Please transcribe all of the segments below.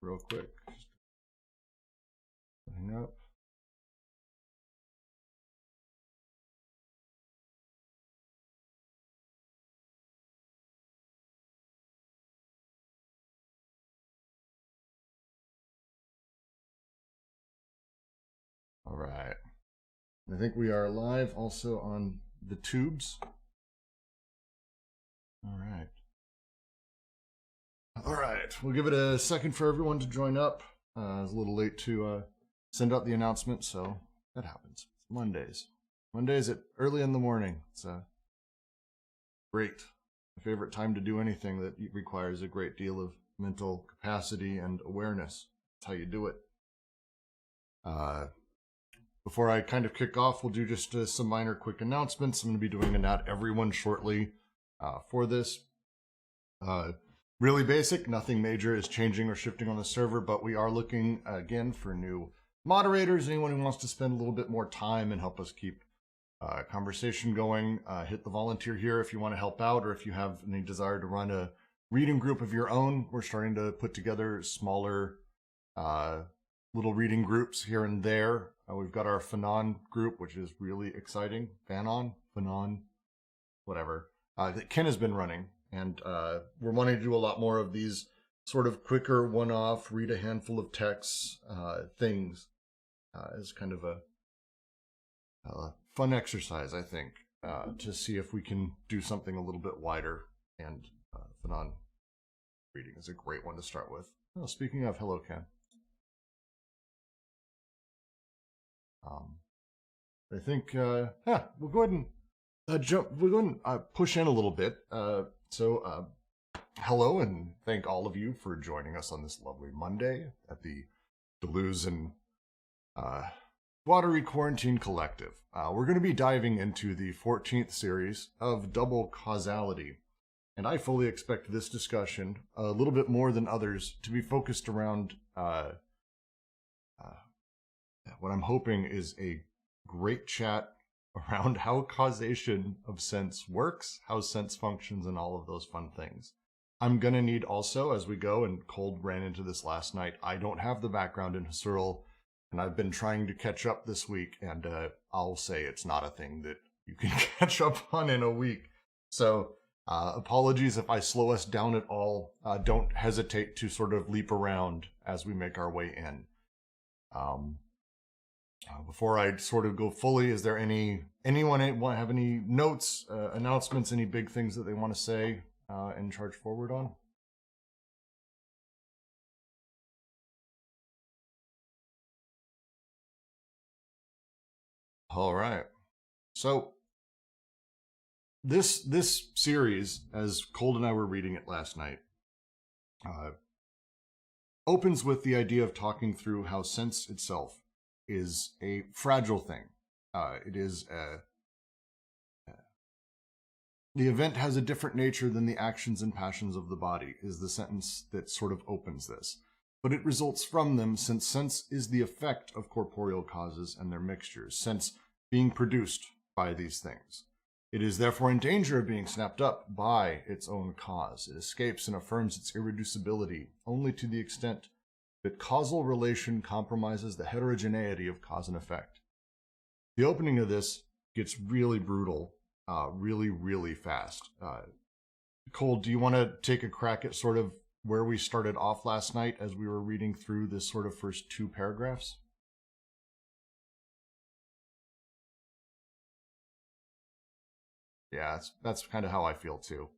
real quick. Hang up. All right. I think we are live also on the tubes. All right. All right. We'll give it a second for everyone to join up. I was a little late to send out the announcement, so that happens. It's Mondays. Mondays at early in the morning. It's great. My favorite time to do anything that requires a great deal of mental capacity and awareness. That's how you do it. Before I kind of kick off, we'll do just some minor quick announcements. I'm going to be doing a not everyone shortly for this. Really basic, nothing major is changing or shifting on the server, but we are looking again for new moderators. Anyone who wants to spend a little bit more time and help us keep conversation going, hit the volunteer here if you want to help out, or if you have any desire to run a reading group of your own. We're starting to put together smaller little reading groups here and there. We've got our Fanon group, which is really exciting. Fanon, whatever. That Ken has been running. And we're wanting to do a lot more of these sort of quicker one-off, read a handful of texts things as kind of a fun exercise, I think, to see if we can do something a little bit wider. And Fanon reading is a great one to start with. Oh, speaking of, hello, Ken. I think, we'll go ahead and we'll go ahead and push in a little bit. Hello, and thank all of you for joining us on this lovely Monday at the Deleuze and Watery Quarantine Collective. We're going to be diving into the 14th series of Double Causality, and I fully expect this discussion, a little bit more than others, to be focused around what I'm hoping is a great chat around how causation of sense works, how sense functions, and all of those fun things. I'm going to need also, as we go, and Cold ran into this last night, I don't have the background in Husserl, and I've been trying to catch up this week, and I'll say it's not a thing that you can catch up on in a week. So apologies if I slow us down at all. Don't hesitate to sort of leap around as we make our way in. Before I sort of go fully, is there anyone have any notes, announcements, any big things that they want to say and charge forward on? All right. So this series, as Cold and I were reading it last night, opens with the idea of talking through how sense itself is a fragile thing. It is the event has a different nature than the actions and passions of the body, is the sentence that sort of opens this. But it results from them, since sense is the effect of corporeal causes and their mixtures, sense being produced by these things. It is therefore in danger of being snapped up by its own cause. It escapes and affirms its irreducibility only to the extent that causal relation compromises the heterogeneity of cause and effect. The opening of this gets really brutal, really, really fast. Cole, do you want to take a crack at sort of where we started off last night as we were reading through this sort of first two paragraphs? Yeah, that's kind of how I feel too.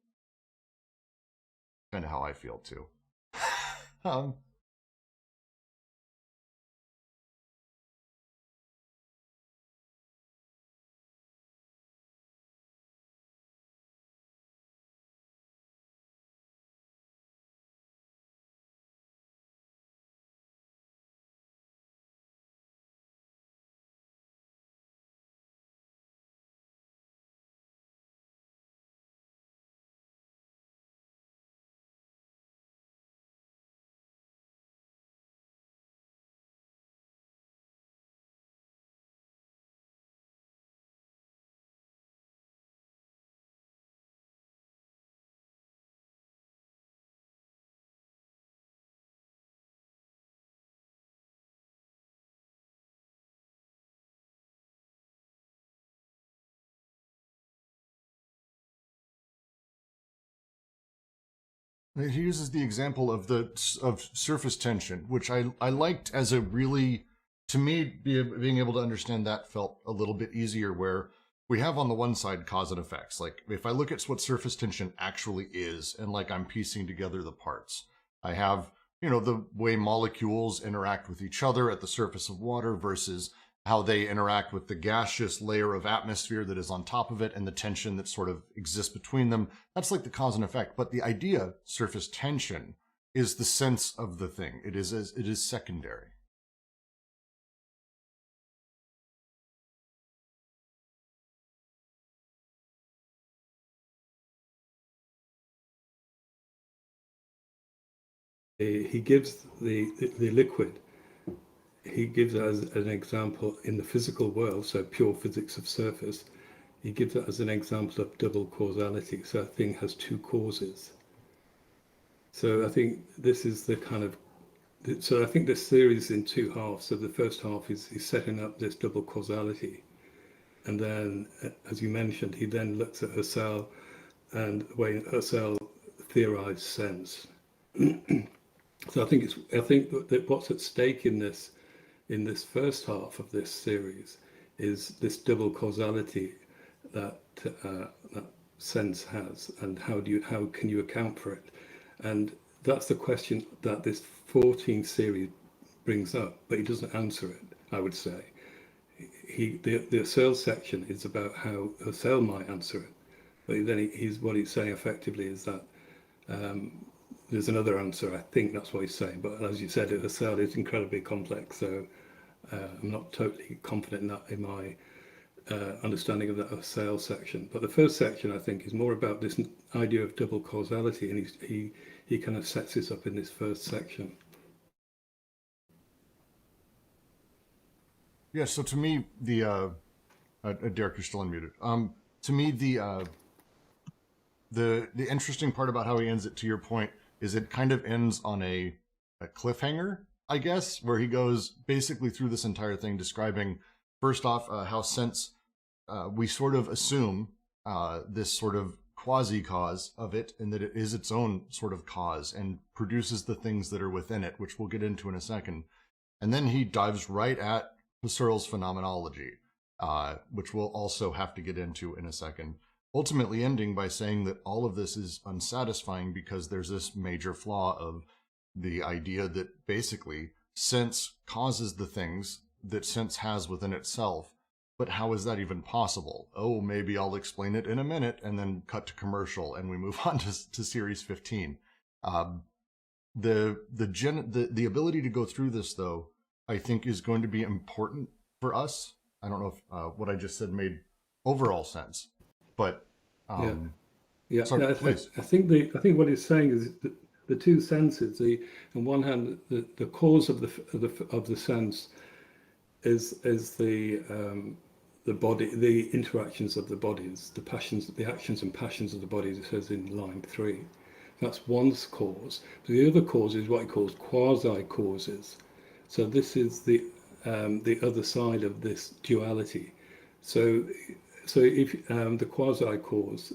he uses the example of surface tension, which I liked as a really, to me, being able to understand that felt a little bit easier, where we have on the one side cause and effects. Like if I look at what surface tension actually is, and like I'm piecing together the parts, I have, the way molecules interact with each other at the surface of water versus how they interact with the gaseous layer of atmosphere that is on top of it and the tension that sort of exists between them. That's like the cause and effect. But the idea, surface tension, is the sense of the thing. It is secondary. He gives the liquid, he gives it as an example in the physical world, so pure physics of surface. He gives it as an example of double causality. So a thing has two causes. So I think this is the kind of, so I think this series in two halves. So the first half is setting up this double causality. And then, as you mentioned, he then looks at Husserl and the way Husserl theorized sense. So I think that what's at stake in this first half of this series is this double causality that that sense has, and how can you account for it? And that's the question that this 14th series brings up, but he doesn't answer it, I would say. The Husserl section is about how Husserl might answer it, but then what he's saying effectively is that there's another answer. I think that's what he's saying, but as you said, Husserl is incredibly complex, so I'm not totally confident in my understanding of that Husserl section. But the first section, I think, is more about this idea of double causality, and he kind of sets this up in this first section. Yeah. So to me, Derek, you're still unmuted. To me, the interesting part about how he ends it, to your point, is it kind of ends on a cliffhanger, I guess, where he goes basically through this entire thing describing, first off, how sense, we sort of assume this sort of quasi-cause of it, and that it is its own sort of cause and produces the things that are within it, which we'll get into in a second. And then he dives right at Husserl's phenomenology, which we'll also have to get into in a second. Ultimately ending by saying that all of this is unsatisfying because there's this major flaw of the idea that basically sense causes the things that sense has within itself. But how is that even possible? Oh, maybe I'll explain it in a minute, and then cut to commercial, and we move on to series 15. The ability to go through this, though, I think is going to be important for us. I don't know if what I just said made overall sense, but yeah. sorry, No, please. I think what he's saying is that the two senses. On one hand, the cause of the sense is the body, the interactions of the bodies, the actions and passions of the bodies. It says in line 3. That's one cause. But the other cause is what he calls quasi-causes. So this is the other side of this duality. So if the quasi-cause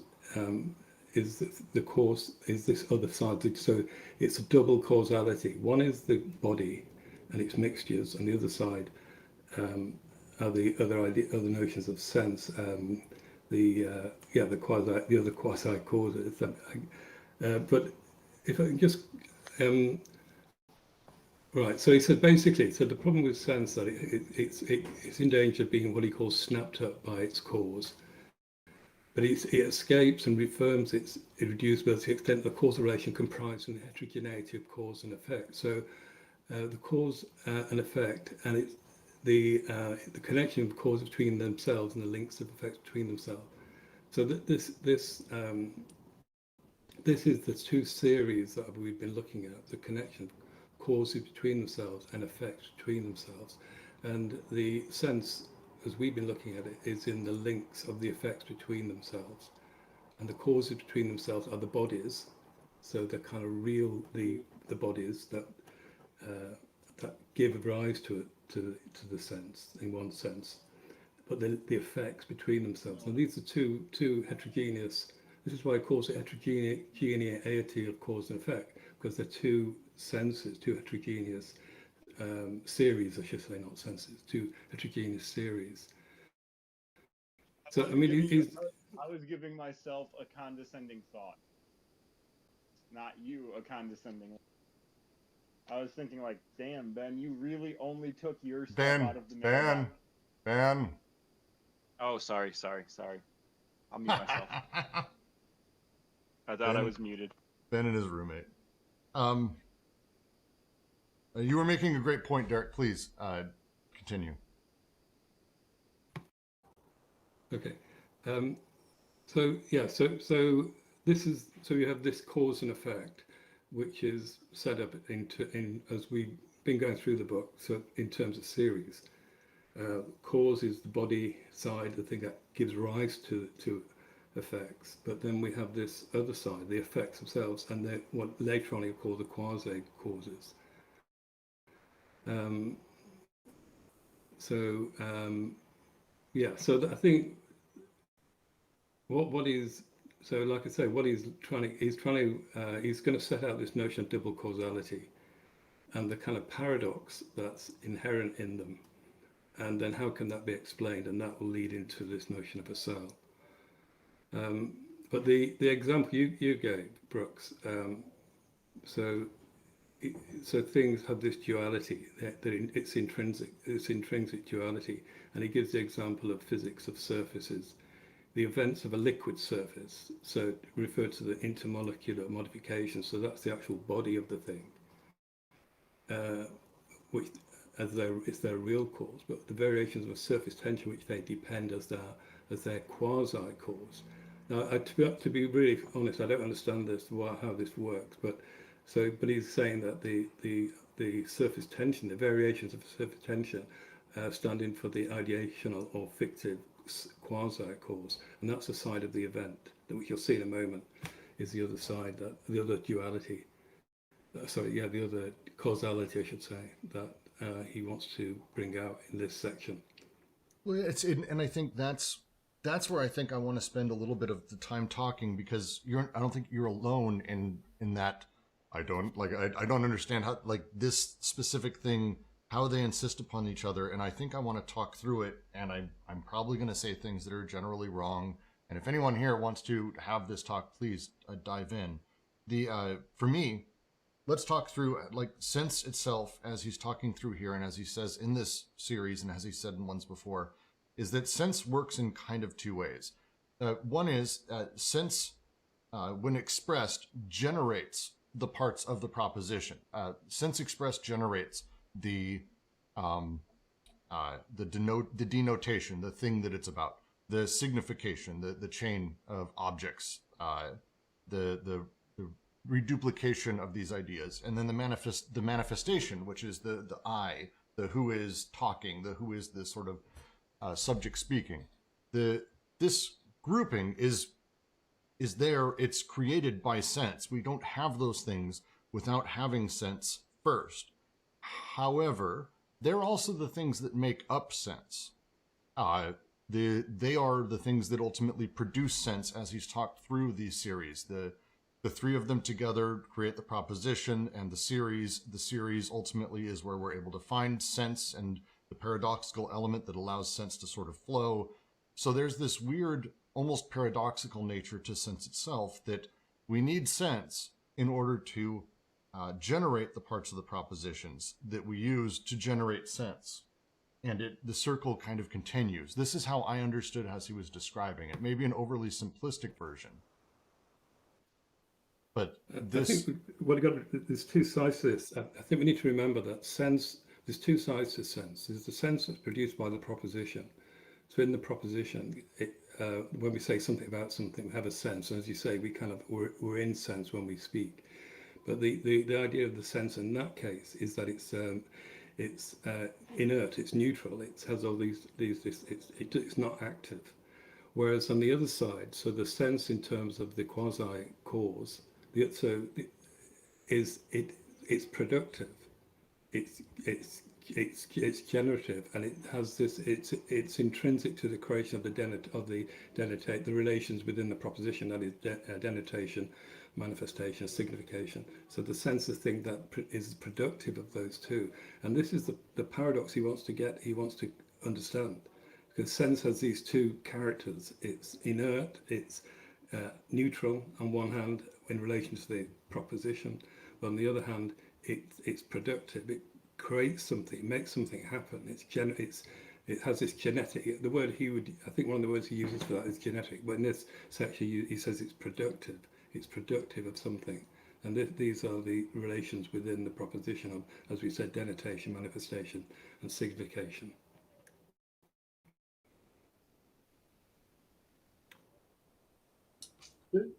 is the cause is this other side. So it's a double causality. One is the body and its mixtures, and the other side are the other notions of sense. The other quasi causes. But if I can just right, so he said basically, so the problem with sense that it's in danger of being what he calls snapped up by its cause, but it escapes and reaffirms its irreducibility to the extent the causal relation comprises the heterogeneity of cause and effect. So the cause and effect, and it's the connection of causes between themselves and the links of effects between themselves. So this is the two series that we've been looking at: the connection of causes between themselves and effects between themselves, and the sense, as we've been looking at it, is in the links of the effects between themselves, and the causes between themselves are the bodies. So they're kind of real, the bodies that give rise to the sense, in one sense, but the effects between themselves. And these are two heterogeneous This is why it calls it heterogeneity of cause and effect, because they're two senses, two heterogeneous series, I should say, not senses, two heterogeneous series. So, I mean, I was giving myself a condescending thought, not you a condescending. I was thinking like, damn, Ben, you really only took your stuff out of the mailbox. Ben. Oh, sorry. I'll mute myself. I thought I was muted. Ben and his roommate. You were making a great point, Derek. Please continue. Okay. So this is, so you have this cause and effect, which is set up in as we've been going through the book. So in terms of series, cause is the body side, the thing that gives rise to effects. But then we have this other side, the effects themselves, and they're what later on you call the quasi causes. So I think what is, so like I say, what he's going to set out this notion of double causality and the kind of paradox that's inherent in them, and then how can that be explained, and that will lead into this notion of a cell. But the example you gave, Brooks, so things have this duality, that it's intrinsic duality, and he gives the example of physics of surfaces, the events of a liquid surface, so referred to the intermolecular modification, so that's the actual body of the thing, which it's their real cause, but the variations of a surface tension which they depend as their quasi cause. Now, to be really honest, I don't understand this, how this works, but he's saying that the surface tension, the variations of surface tension, stand in for the ideational or fictive quasi cause, and that's the side of the event that which you'll see in a moment is the other side, that the other duality. The other causality, I should say, that he wants to bring out in this section. Well, and I think that's where I think I want to spend a little bit of the time talking, because I don't think you're alone in that. I don't understand how, like, this specific thing, how they insist upon each other, and I think I want to talk through it, and I'm probably going to say things that are generally wrong, and if anyone here wants to have this talk, please dive in. For me, let's talk through, like, sense itself, as he's talking through here, and as he says in this series, and as he said in ones before, is that sense works in kind of two ways. One is sense, when expressed, generates the parts of the proposition. Sense expressed generates the denotation, the thing that it's about, the signification, the chain of objects, the reduplication of these ideas, and then the manifestation, which is the I, the who is talking, the who is the sort of subject speaking. This grouping is there, it's created by sense. We don't have those things without having sense first. However, they're also the things that make up sense. They are the things that ultimately produce sense, as he's talked through these series. The three of them together create the proposition, and the series ultimately is where we're able to find sense and the paradoxical element that allows sense to sort of flow. So there's this weird, almost paradoxical nature to sense itself, that we need sense in order to generate the parts of the propositions that we use to generate sense. And the circle kind of continues. This is how I understood as he was describing it. Maybe an overly simplistic version. But this... I think there's two sides to this. I think we need to remember that sense, there's two sides to sense. There's the sense that's produced by the proposition. So in the proposition, when we say something about something, we have a sense. And as you say, we're in sense when we speak. But the idea of the sense in that case is that it's inert, it's neutral, it has all it's not active. Whereas on the other side, so the sense in terms of the quasi cause, it's productive. It's it's generative, and it has this. It's intrinsic to the creation of the relations within the proposition, that is denotation, manifestation, signification. So the sense is thing that is productive of those two, and this is the paradox he wants to understand, because sense has these two characters. It's inert, it's neutral on one hand in relation to the proposition, but on the other hand, it's productive. It creates something, it makes something happen. It has this genetic. The word I think one of the words he uses for that is genetic. But in this section, he says it's productive. It's productive of something, and these are the relations within the proposition of, as we said, denotation, manifestation, and signification. The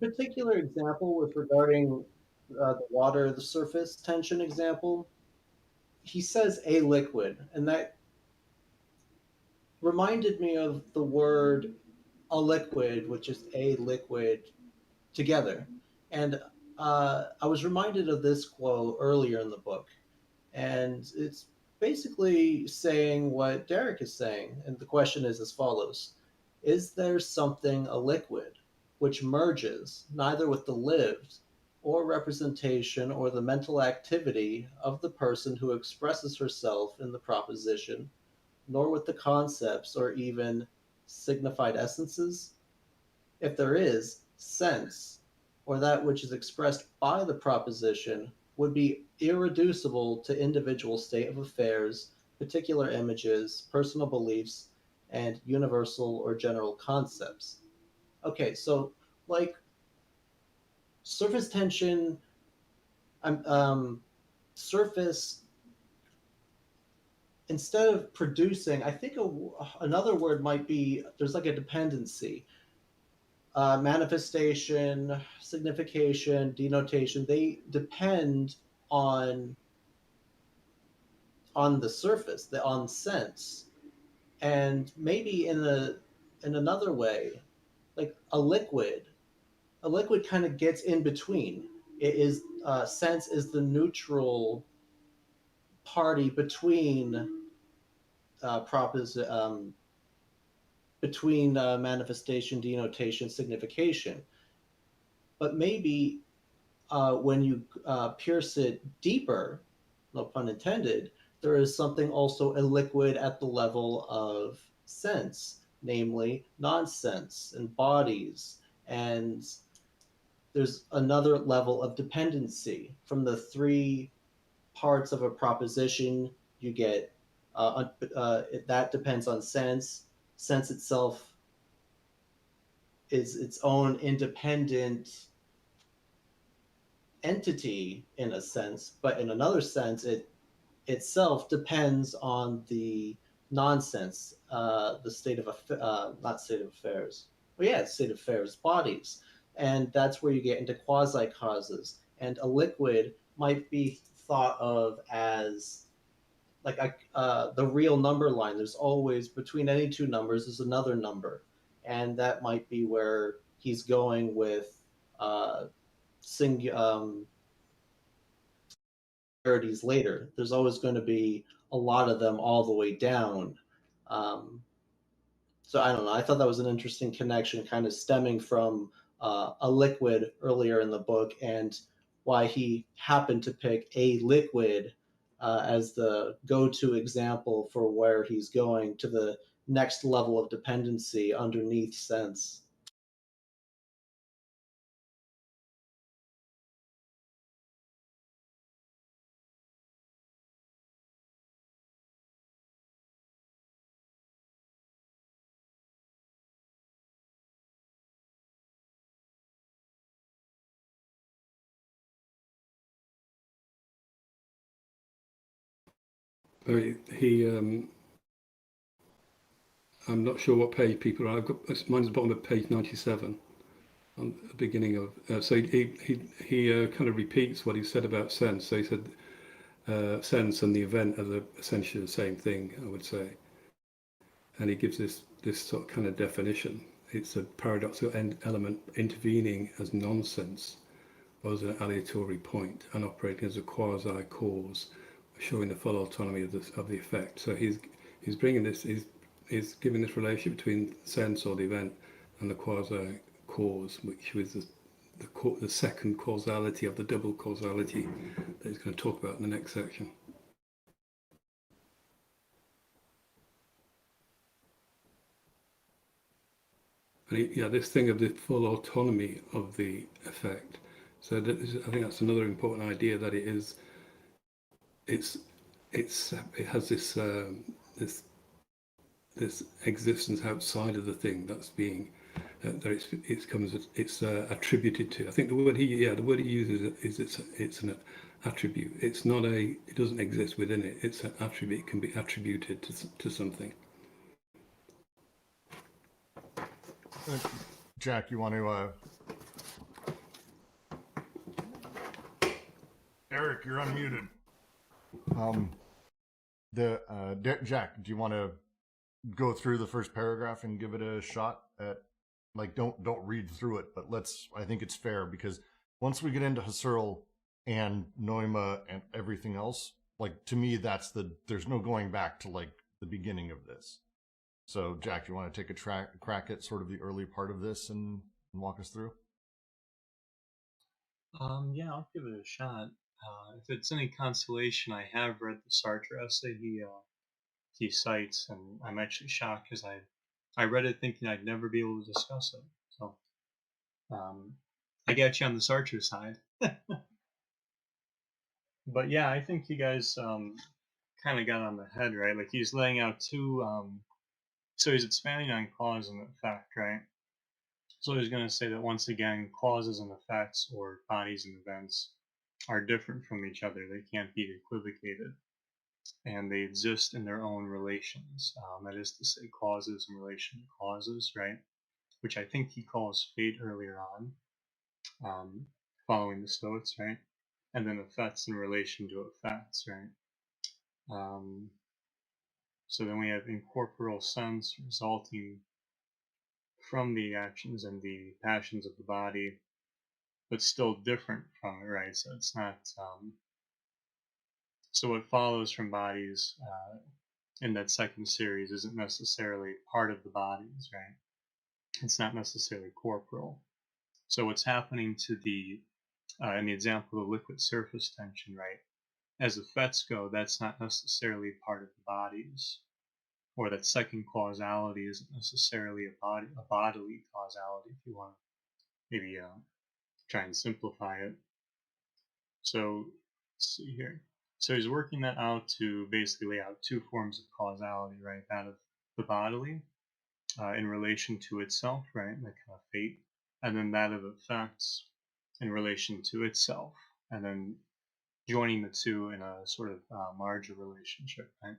particular example with regarding the water, the surface tension example, he says a liquid, and that reminded me of the word a liquid, which is a liquid together. And I was reminded of this quote earlier in the book, and it's basically saying what Derek is saying. And the question is as follows: is there something a liquid which merges neither with the lived or representation or the mental activity of the person who expresses herself in the proposition, nor with the concepts or even signified essences? If there is, sense, or that which is expressed by the proposition, would be irreducible to individual state of affairs, particular images, personal beliefs, and universal or general concepts. Okay, so like surface tension, surface, instead of producing, I think another word might be, there's like a dependency. Manifestation, signification, denotation, they depend on the surface, on sense. And maybe in another way, like a liquid kind of gets in between. It is sense is the neutral party between manifestation, denotation, signification. But maybe when you pierce it deeper, no pun intended, there is something also a liquid at the level of sense, namely nonsense and bodies. And there's another level of dependency from the three parts of a proposition. You get that depends on sense. Sense itself is its own independent entity in a sense, but in another sense, it itself depends on the nonsense, the state of not state of affairs. Well, yeah, state of affairs, bodies, and that's where you get into quasi causes. And a liquid might be thought of as like the real number line. There's always between any two numbers is another number, and that might be where he's going with singularities later. There's always going to be a lot of them all the way down. So I don't know. I thought that was an interesting connection, kind of stemming from a liquid earlier in the book, and why he happened to pick a liquid as the go-to example for where he's going to the next level of dependency underneath sense. I'm not sure what page people are. I've got mine's the bottom of page 97, on the beginning of. So he kind of repeats what he said about sense. So he said sense and the event are essentially the same thing, I would say. And he gives this sort of kind of definition. It's a paradoxical element intervening as nonsense, or as an aleatory point, and operating as a quasi-cause, showing the full autonomy of the effect. So he's bringing this, he's giving this relationship between sense or the event and the quasi cause, which was the second causality of the double causality that he's going to talk about in the next section. And this thing of the full autonomy of the effect. So I think that's another important idea, that it has this existence outside of the thing that's being that it's attributed to. I think the word he uses is it's an attribute. It's not it doesn't exist within it. It's an attribute. It can be attributed to something. Jack, you want to? Eric, you're unmuted. Jack, do you want to go through the first paragraph and give it a shot at, like, don't read through it, but I think it's fair, because once we get into Husserl and Neuma and everything else, like, to me, there's no going back to, like, the beginning of this. So, Jack, you want to take a crack at sort of the early part of this and walk us through? Yeah, I'll give it a shot. If it's any consolation, I have read the Sartre essay he cites, and I'm actually shocked because I read it thinking I'd never be able to discuss it. So I got you on the Sartre side. But yeah, I think you guys kind of got on the head, right? Like, he's laying out two. So he's expanding on cause and effect, right? So he's going to say that, once again, causes and effects, or bodies and events, are different from each other. They can't be equivocated, and they exist in their own relations. That is to say, causes in relation to causes, right? Which I think he calls fate earlier on, following the Stoics, right? And then effects in relation to effects, right? So then we have incorporeal sense resulting from the actions and the passions of the body, but still different from it, right? So it's not. So what follows from bodies in that second series isn't necessarily part of the bodies, right? It's not necessarily corporeal. So what's happening to in the example of liquid surface tension, right? As effects go, that's not necessarily part of the bodies, or that second causality isn't necessarily a bodily causality, if you want to maybe try and simplify it. So let's see here. So he's working that out to basically lay out two forms of causality, right? That of the bodily in relation to itself, right? That kind of fate. And then that of effects in relation to itself. And then joining the two in a sort of larger relationship, right?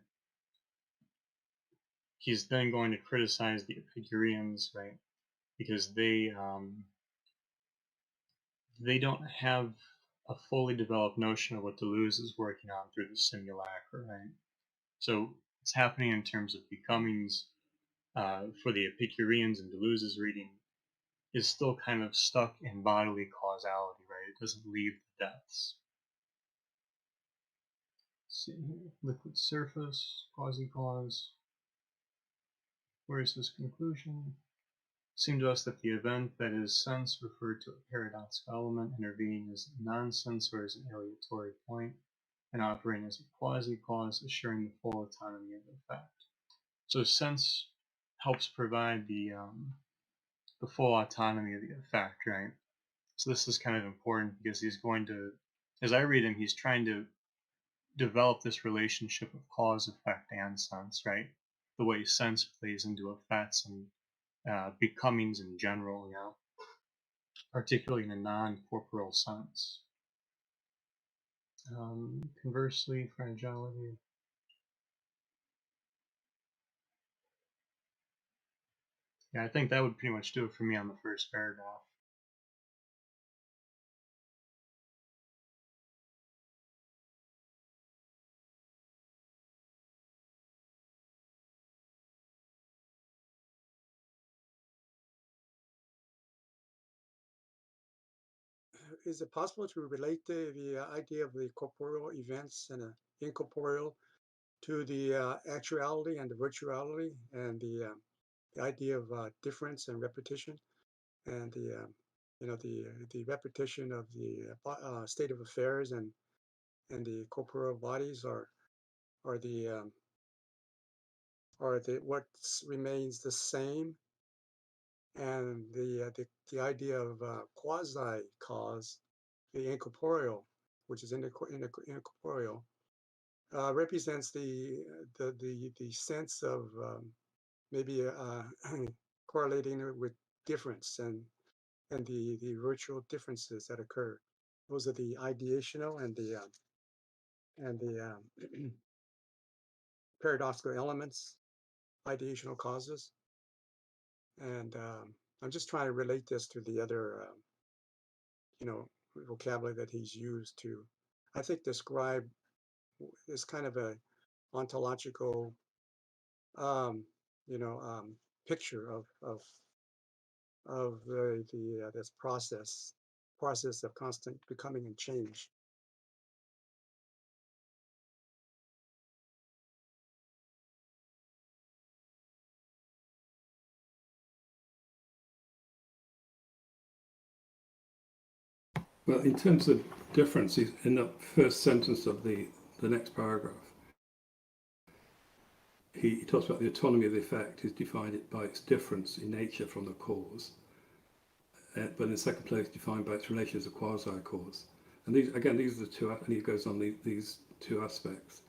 He's then going to criticize the Epicureans, right? Because they don't have a fully developed notion of what Deleuze is working on through the simulacra, right? So it's happening in terms of becomings for the Epicureans and Deleuze's reading is still kind of stuck in bodily causality, right? It doesn't leave the depths. Let's see here. Liquid surface, quasi-cause. Where is his conclusion? It seemed to us that the event that is sense referred to a paradoxical element intervening as nonsense or as an aleatory point, and operating as a quasi-cause, assuring the full autonomy of the effect. So sense helps provide the full autonomy of the effect, right? So this is kind of important because he's going to, as I read him, he's trying to develop this relationship of cause, effect, and sense, right? The way sense plays into effects and becomings in general, particularly in a non-corporeal sense. Conversely, fragility. Yeah, I think that would pretty much do it for me on the first paragraph. Is it possible to relate the idea of the corporeal events and incorporeal to the actuality and the virtuality, and the idea of difference and repetition, and the repetition of the state of affairs, and the corporeal bodies are the what remains the same, and the idea of quasi cause, the incorporeal, which is incorporeal, represents the sense of maybe correlating it with difference, and the virtual differences that occur. Those are the ideational and the paradoxical elements, ideational causes. And I'm just trying to relate this to the other, vocabulary that he's used to, I think, describe this kind of a ontological, um, picture of this process of constant becoming and change. Well, in terms of difference, in the first sentence of the next paragraph, he talks about the autonomy of the effect is defined by its difference in nature from the cause. But in the second place, defined by its relation as a quasi-cause. And these are the two, and he goes on, these two aspects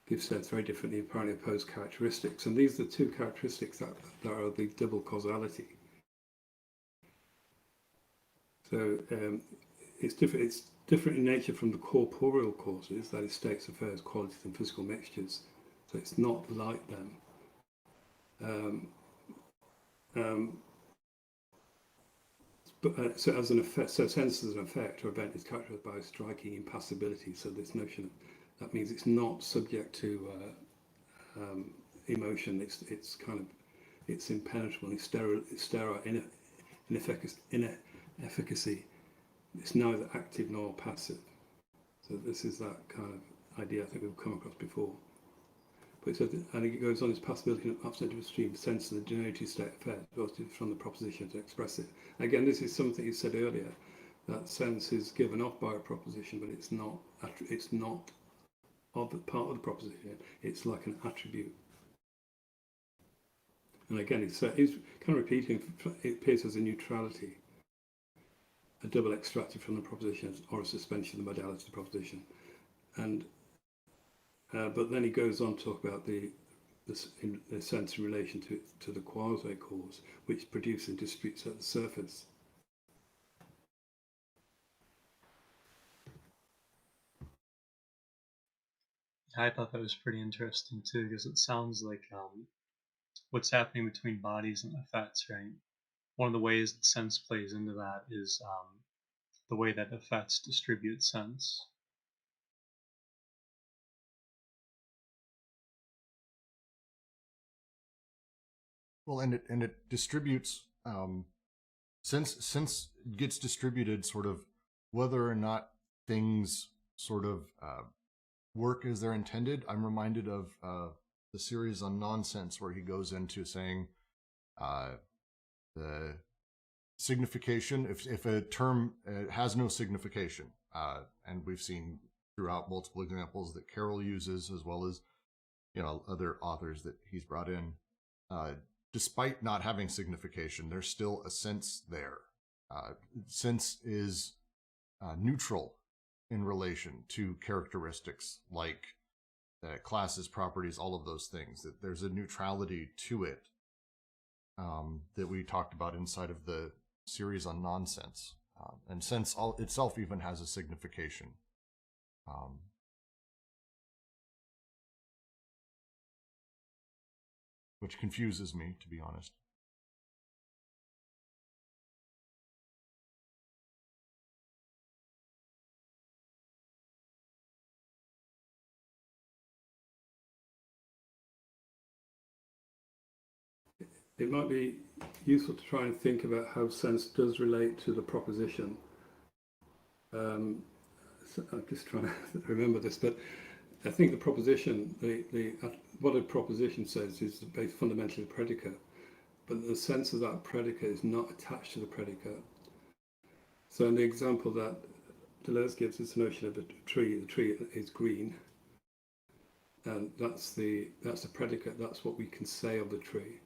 give sense very differently, apparently opposed characteristics. And these are the two characteristics that are the double causality. So it's different in nature from the corporeal causes, that is, states, affairs, qualities, and physical mixtures. So it's not like them. So as an effect, so sense as an effect or event is characterized by striking impassibility. So this notion that means it's not subject to emotion. It's impenetrable. It's sterile inefficacy. It's neither active nor passive. So this is that kind of idea I think we've come across before. But it says, and it goes on, its possibility of absent extreme sense of the generative state affairs from the proposition to express it. Again, this is something you said earlier, that sense is given off by a proposition, but it's not of the part of the proposition. It's like an attribute. And again, it's kind of repeating. It appears as a neutrality, a double extracted from the proposition, or a suspension of the modality of the proposition. And but then he goes on to talk about the sense in relation to the quasi-cause, which produces and distributes at the surface. I thought that was pretty interesting too, because it sounds like what's happening between bodies and effects, right? One of the ways that sense plays into that is the way that effects distribute sense. Well, and it distributes since it gets distributed sort of whether or not things sort of work as they're intended. I'm reminded of the series on nonsense where he goes into saying the signification, if a term has no signification, and we've seen throughout multiple examples that Carroll uses, as well as other authors that he's brought in, despite not having signification, there's still a sense there. Sense is neutral in relation to characteristics like classes, properties, all of those things. That there's a neutrality to it that we talked about inside of the series on nonsense. And sense itself even has a signification. Which confuses me, to be honest. It might be useful to try and think about how sense does relate to the proposition. So I'm just trying to remember this, but I think the proposition, what a proposition says is based fundamentally the predicate, but the sense of that predicate is not attached to the predicate. So in the example that Deleuze gives, this notion of a tree, the tree is green, and that's the predicate, that's what we can say of the tree.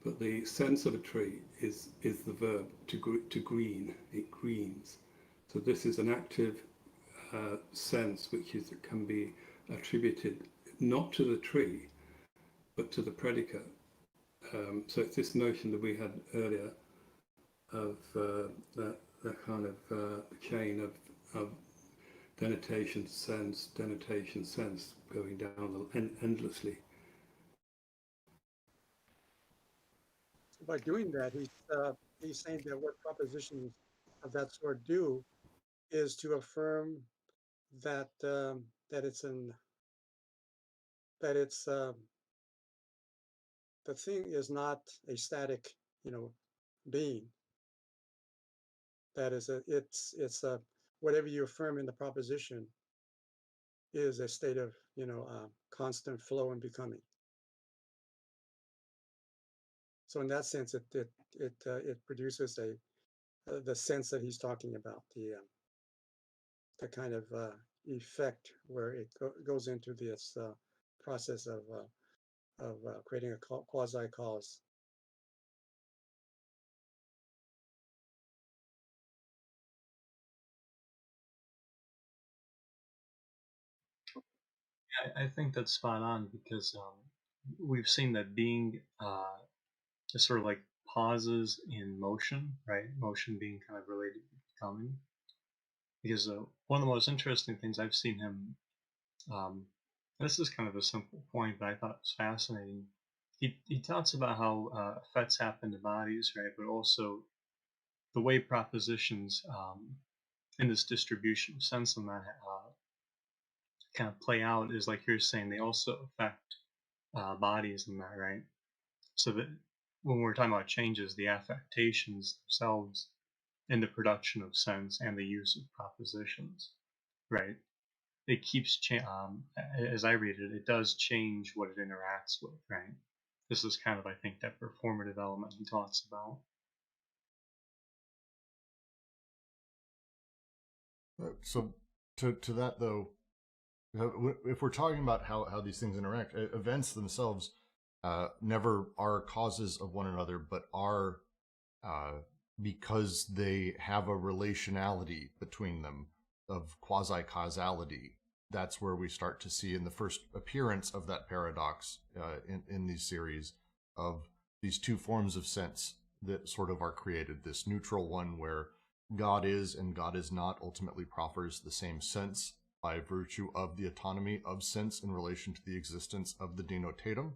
But the sense of a tree is the verb to green, it greens. So this is an active sense which can be attributed not to the tree, but to the predicate. So it's this notion that we had earlier of that kind of chain of denotation, sense, going down endlessly. By doing that, he's saying that what propositions of that sort do is to affirm that that the thing is not a static, being. That is, it's whatever you affirm in the proposition is a state of constant flow and becoming. So in that sense, it produces the sense that he's talking about, the kind of effect where it goes into this process of creating a quasi-cause. I think that's spot on because we've seen that being is sort of like pauses in motion, right? Motion being kind of related to becoming. Because one of the most interesting things I've seen him, this is kind of a simple point, but I thought it was fascinating. He talks about how effects happen to bodies, right? But also the way propositions in this distribution of sense and that kind of play out is like you're saying, they also affect bodies in that, right? So that when we're talking about changes, the affectations themselves in the production of sense and the use of propositions, right? It keeps, as I read it, it does change what it interacts with, right? This is kind of, I think, that performative element he talks about. So to that though, if we're talking about how these things interact, events themselves never are causes of one another, but are because they have a relationality between them of quasi-causality. That's where we start to see in the first appearance of that paradox in these series of these two forms of sense that sort of are created. This neutral one where God is and God is not ultimately proffers the same sense by virtue of the autonomy of sense in relation to the existence of the denotatum,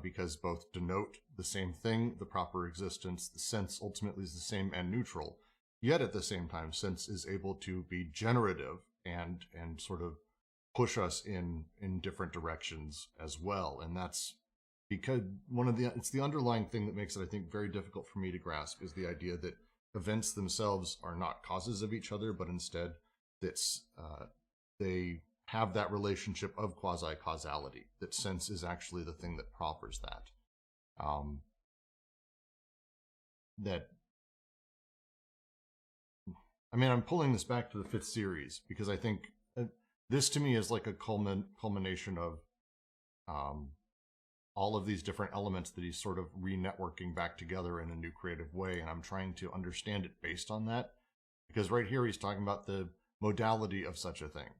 because both denote the same thing, the proper existence, the sense ultimately is the same and neutral, yet at the same time sense is able to be generative and sort of push us in different directions as well. And that's because it's the underlying thing that makes it, I think, very difficult for me to grasp, is the idea that events themselves are not causes of each other, but instead that's they have that relationship of quasi-causality, that sense is actually the thing that proffers that. I'm pulling this back to the fifth series because I think this to me is like a culmination of all of these different elements that he's sort of re-networking back together in a new creative way, and I'm trying to understand it based on that, because right here he's talking about the modality of such a thing.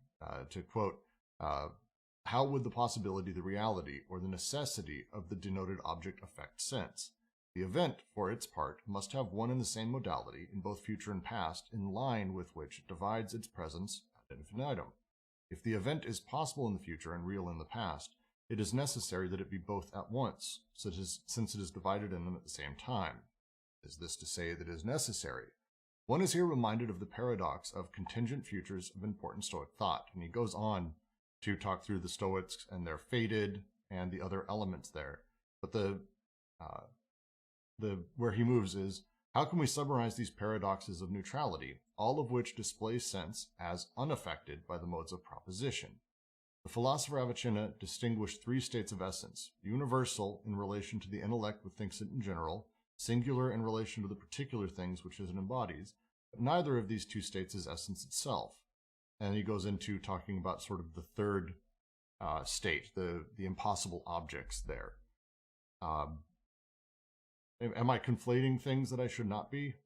To quote, how would the possibility, the reality, or the necessity of the denoted object affect sense? The event, for its part, must have one and the same modality in both future and past, in line with which it divides its presence ad infinitum. If the event is possible in the future and real in the past, it is necessary that it be both at once, since it is divided in them at the same time. Is this to say that it is necessary? One is here reminded of the paradox of contingent futures of important Stoic thought, and he goes on to talk through the Stoics and their fated and the other elements there. But where he moves is, how can we summarize these paradoxes of neutrality, all of which display sense as unaffected by the modes of proposition? The philosopher Avicenna distinguished three states of essence: universal in relation to the intellect which thinks it in general, singular in relation to the particular things which it embodies, but neither of these two states is essence itself. And he goes into talking about sort of the third state, the impossible objects there. Am I conflating things that I should not be?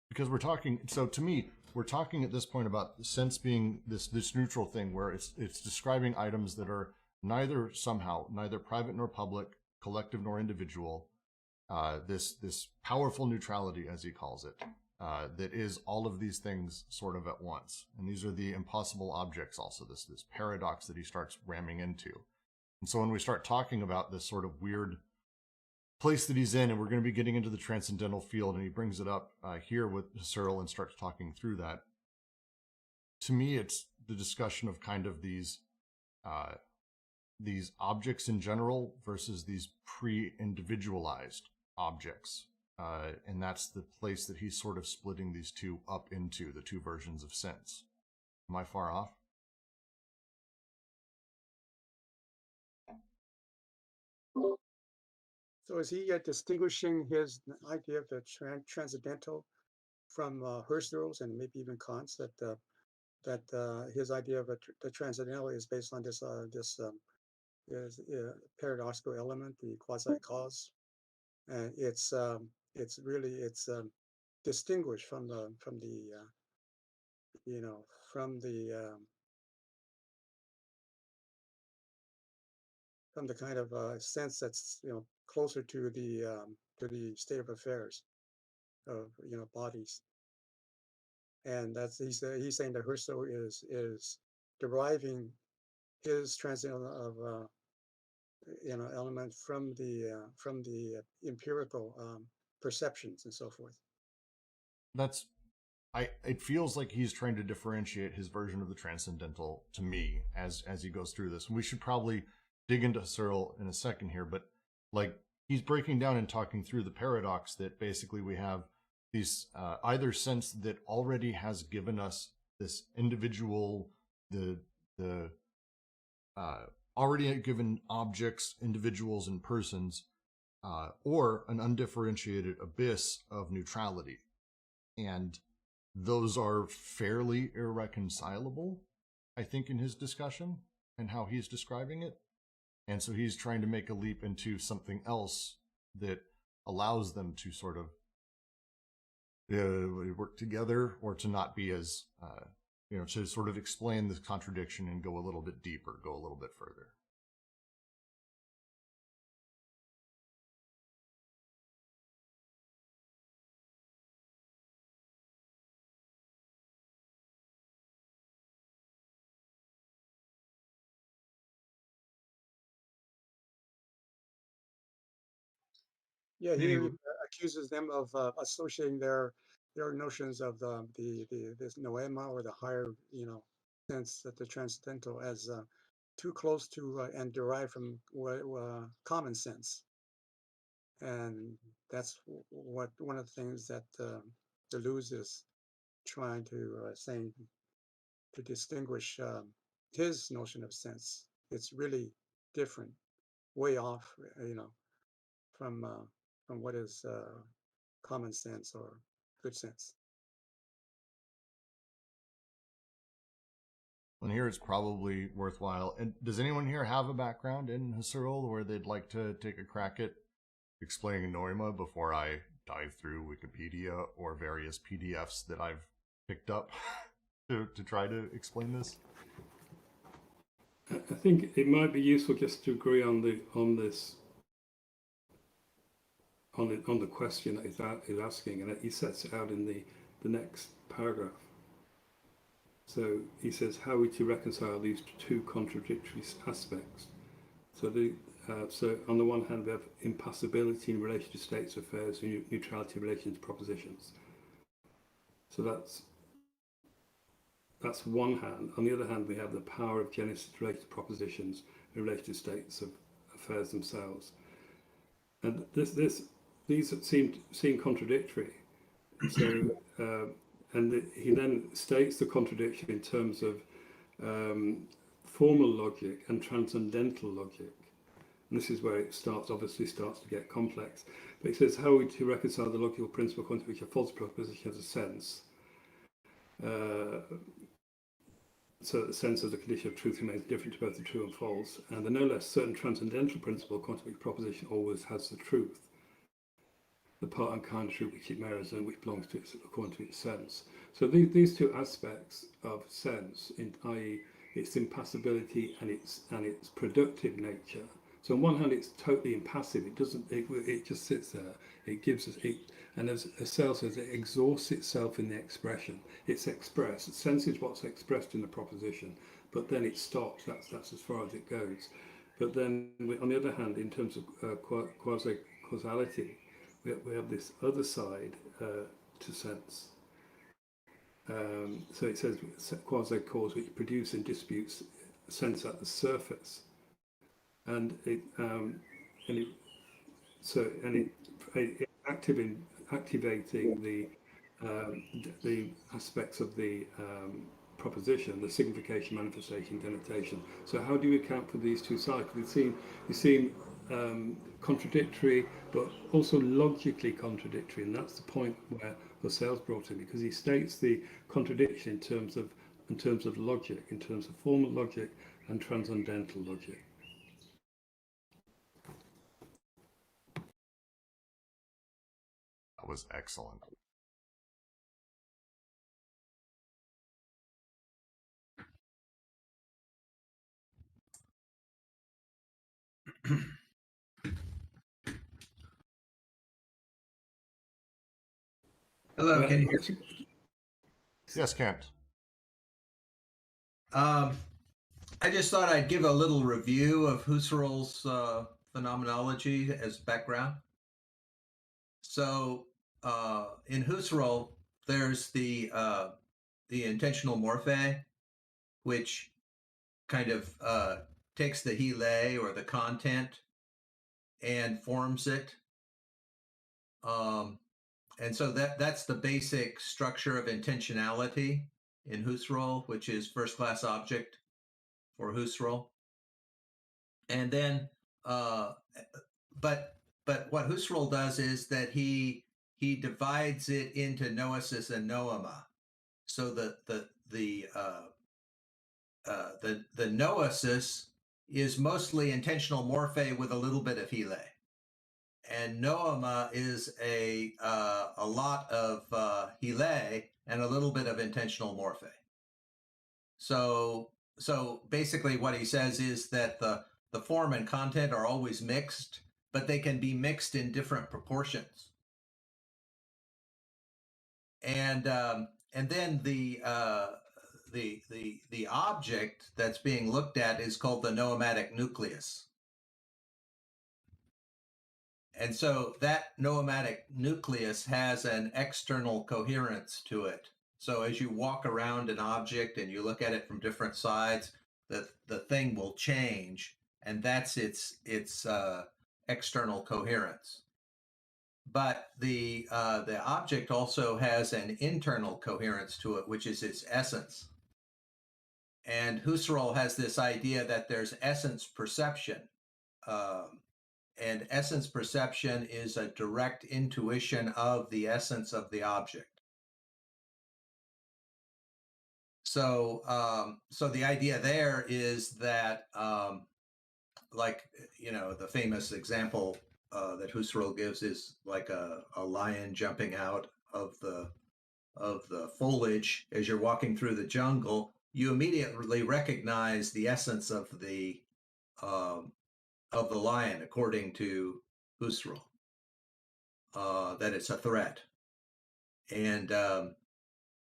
Because we're talking, so to me, we're talking at this point about sense being this neutral thing where it's describing items that are neither private nor public, collective nor individual. This powerful neutrality, as he calls it, that is all of these things sort of at once. And these are the impossible objects also, this paradox that he starts ramming into. And so when we start talking about this sort of weird place that he's in, and we're going to be getting into the transcendental field, and he brings it up here with Husserl and starts talking through that. To me, it's the discussion of kind of these objects in general versus these pre-individualized objects. And that's the place that he's sort of splitting these two up into, the two versions of sense. Am I far off? So is he distinguishing his idea of the transcendental from Husserl's and maybe even Kant's, that his idea of the transcendental is based on this paradoxical element, the quasi-cause, and it's really distinguished from the kind of sense that's closer to the state of affairs of bodies, and that's he's saying that Husserl is deriving his transcendental of element from the empirical perceptions and so forth. It feels like he's trying to differentiate his version of the transcendental to me as he goes through this. And we should probably dig into Husserl in a second here, but like he's breaking down and talking through the paradox that basically we have these either sense that already has given us this individual, the already given objects, individuals, and persons, or an undifferentiated abyss of neutrality. And those are fairly irreconcilable, I think, in his discussion and how he's describing it. And so he's trying to make a leap into something else that allows them to sort of work together, or to not be as, to sort of explain this contradiction and go a little bit deeper, go a little bit further. Yeah, he accuses them of associating their notions of this noema, or the higher sense, that the transcendental, as too close to and derived from common sense, and that's what one of the things that Deleuze is trying to saying to distinguish his notion of sense. It's really different, way off, from what is common sense or good sense. And here it's probably worthwhile. And does anyone here have a background in Husserl where they'd like to take a crack at explaining Noema before I dive through Wikipedia or various PDFs that I've picked up to try to explain this? I think it might be useful just to agree on the question that he's asking, and he sets it out in the next paragraph. So he says, how are we to reconcile these two contradictory aspects? So so on the one hand, we have impassibility in relation to states of affairs and neutrality in relation to propositions. So that's one hand. On the other hand, we have the power of genesis related to propositions in relation to states of affairs themselves. and these seem contradictory. So, he then states the contradiction in terms of formal logic and transcendental logic. And this is where it obviously starts to get complex. But he says, how are we to reconcile the logical principle according to which a false proposition has a sense? So that the sense of the condition of truth remains different to both the true and false, and the no less certain transcendental principle according to which proposition always has the truth, the part and kind of truth which it mirrors and which belongs to it according to its sense. So these two aspects of sense, i.e. its impassibility and its productive nature. So on one hand, it's totally impassive. It just sits there. It gives us and as Searle says, it exhausts itself in the expression. It's expressed. Sense is what's expressed in the proposition, but then it stops. That's as far as it goes. But then, on the other hand, in terms of quasi-causality, we have this other side to sense. So it says quasi-cause, which produce and disputes sense at the surface, and activating the aspects of the proposition, the signification, manifestation, denotation. So how do you account for these two sides? They seem contradictory, but also logically contradictory, and that's the point where Husserl's brought in, because he states the contradiction in terms of logic, in terms of formal logic and transcendental logic. That was excellent. Hello, can you hear me? Yes, Kent. I just thought I'd give a little review of Husserl's phenomenology as background. So in Husserl, there's the intentional morphe, which kind of takes the Gilles or the content and forms it. And so that's the basic structure of intentionality in Husserl, which is first-class object for Husserl. And then, but what Husserl does is that he divides it into noesis and noema. So the noesis is mostly intentional morphe with a little bit of Gilles, and noema is a lot of Gilles and a little bit of intentional morphe. So basically what he says is that the form and content are always mixed, but they can be mixed in different proportions. And then the object that's being looked at is called the noematic nucleus. And so that noematic nucleus has an external coherence to it. So as you walk around an object and you look at it from different sides, the thing will change, and that's its external coherence. But the object also has an internal coherence to it, which is its essence. And Husserl has this idea that there's essence perception. And essence perception is a direct intuition of the essence of the object. So the idea there is that, like, the famous example that Husserl gives is like a lion jumping out of the foliage as you're walking through the jungle. You immediately recognize the essence of the lion, according to Husserl, that it's a threat, and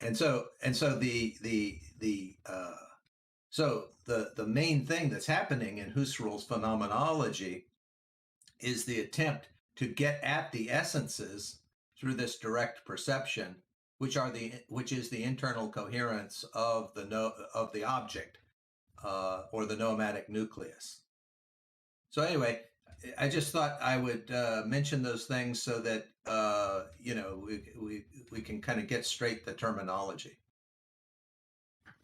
so the main thing that's happening in Husserl's phenomenology is the attempt to get at the essences through this direct perception, which is the internal coherence of the object or the noematic nucleus. So anyway, I just thought I would mention those things so that we can kind of get straight the terminology.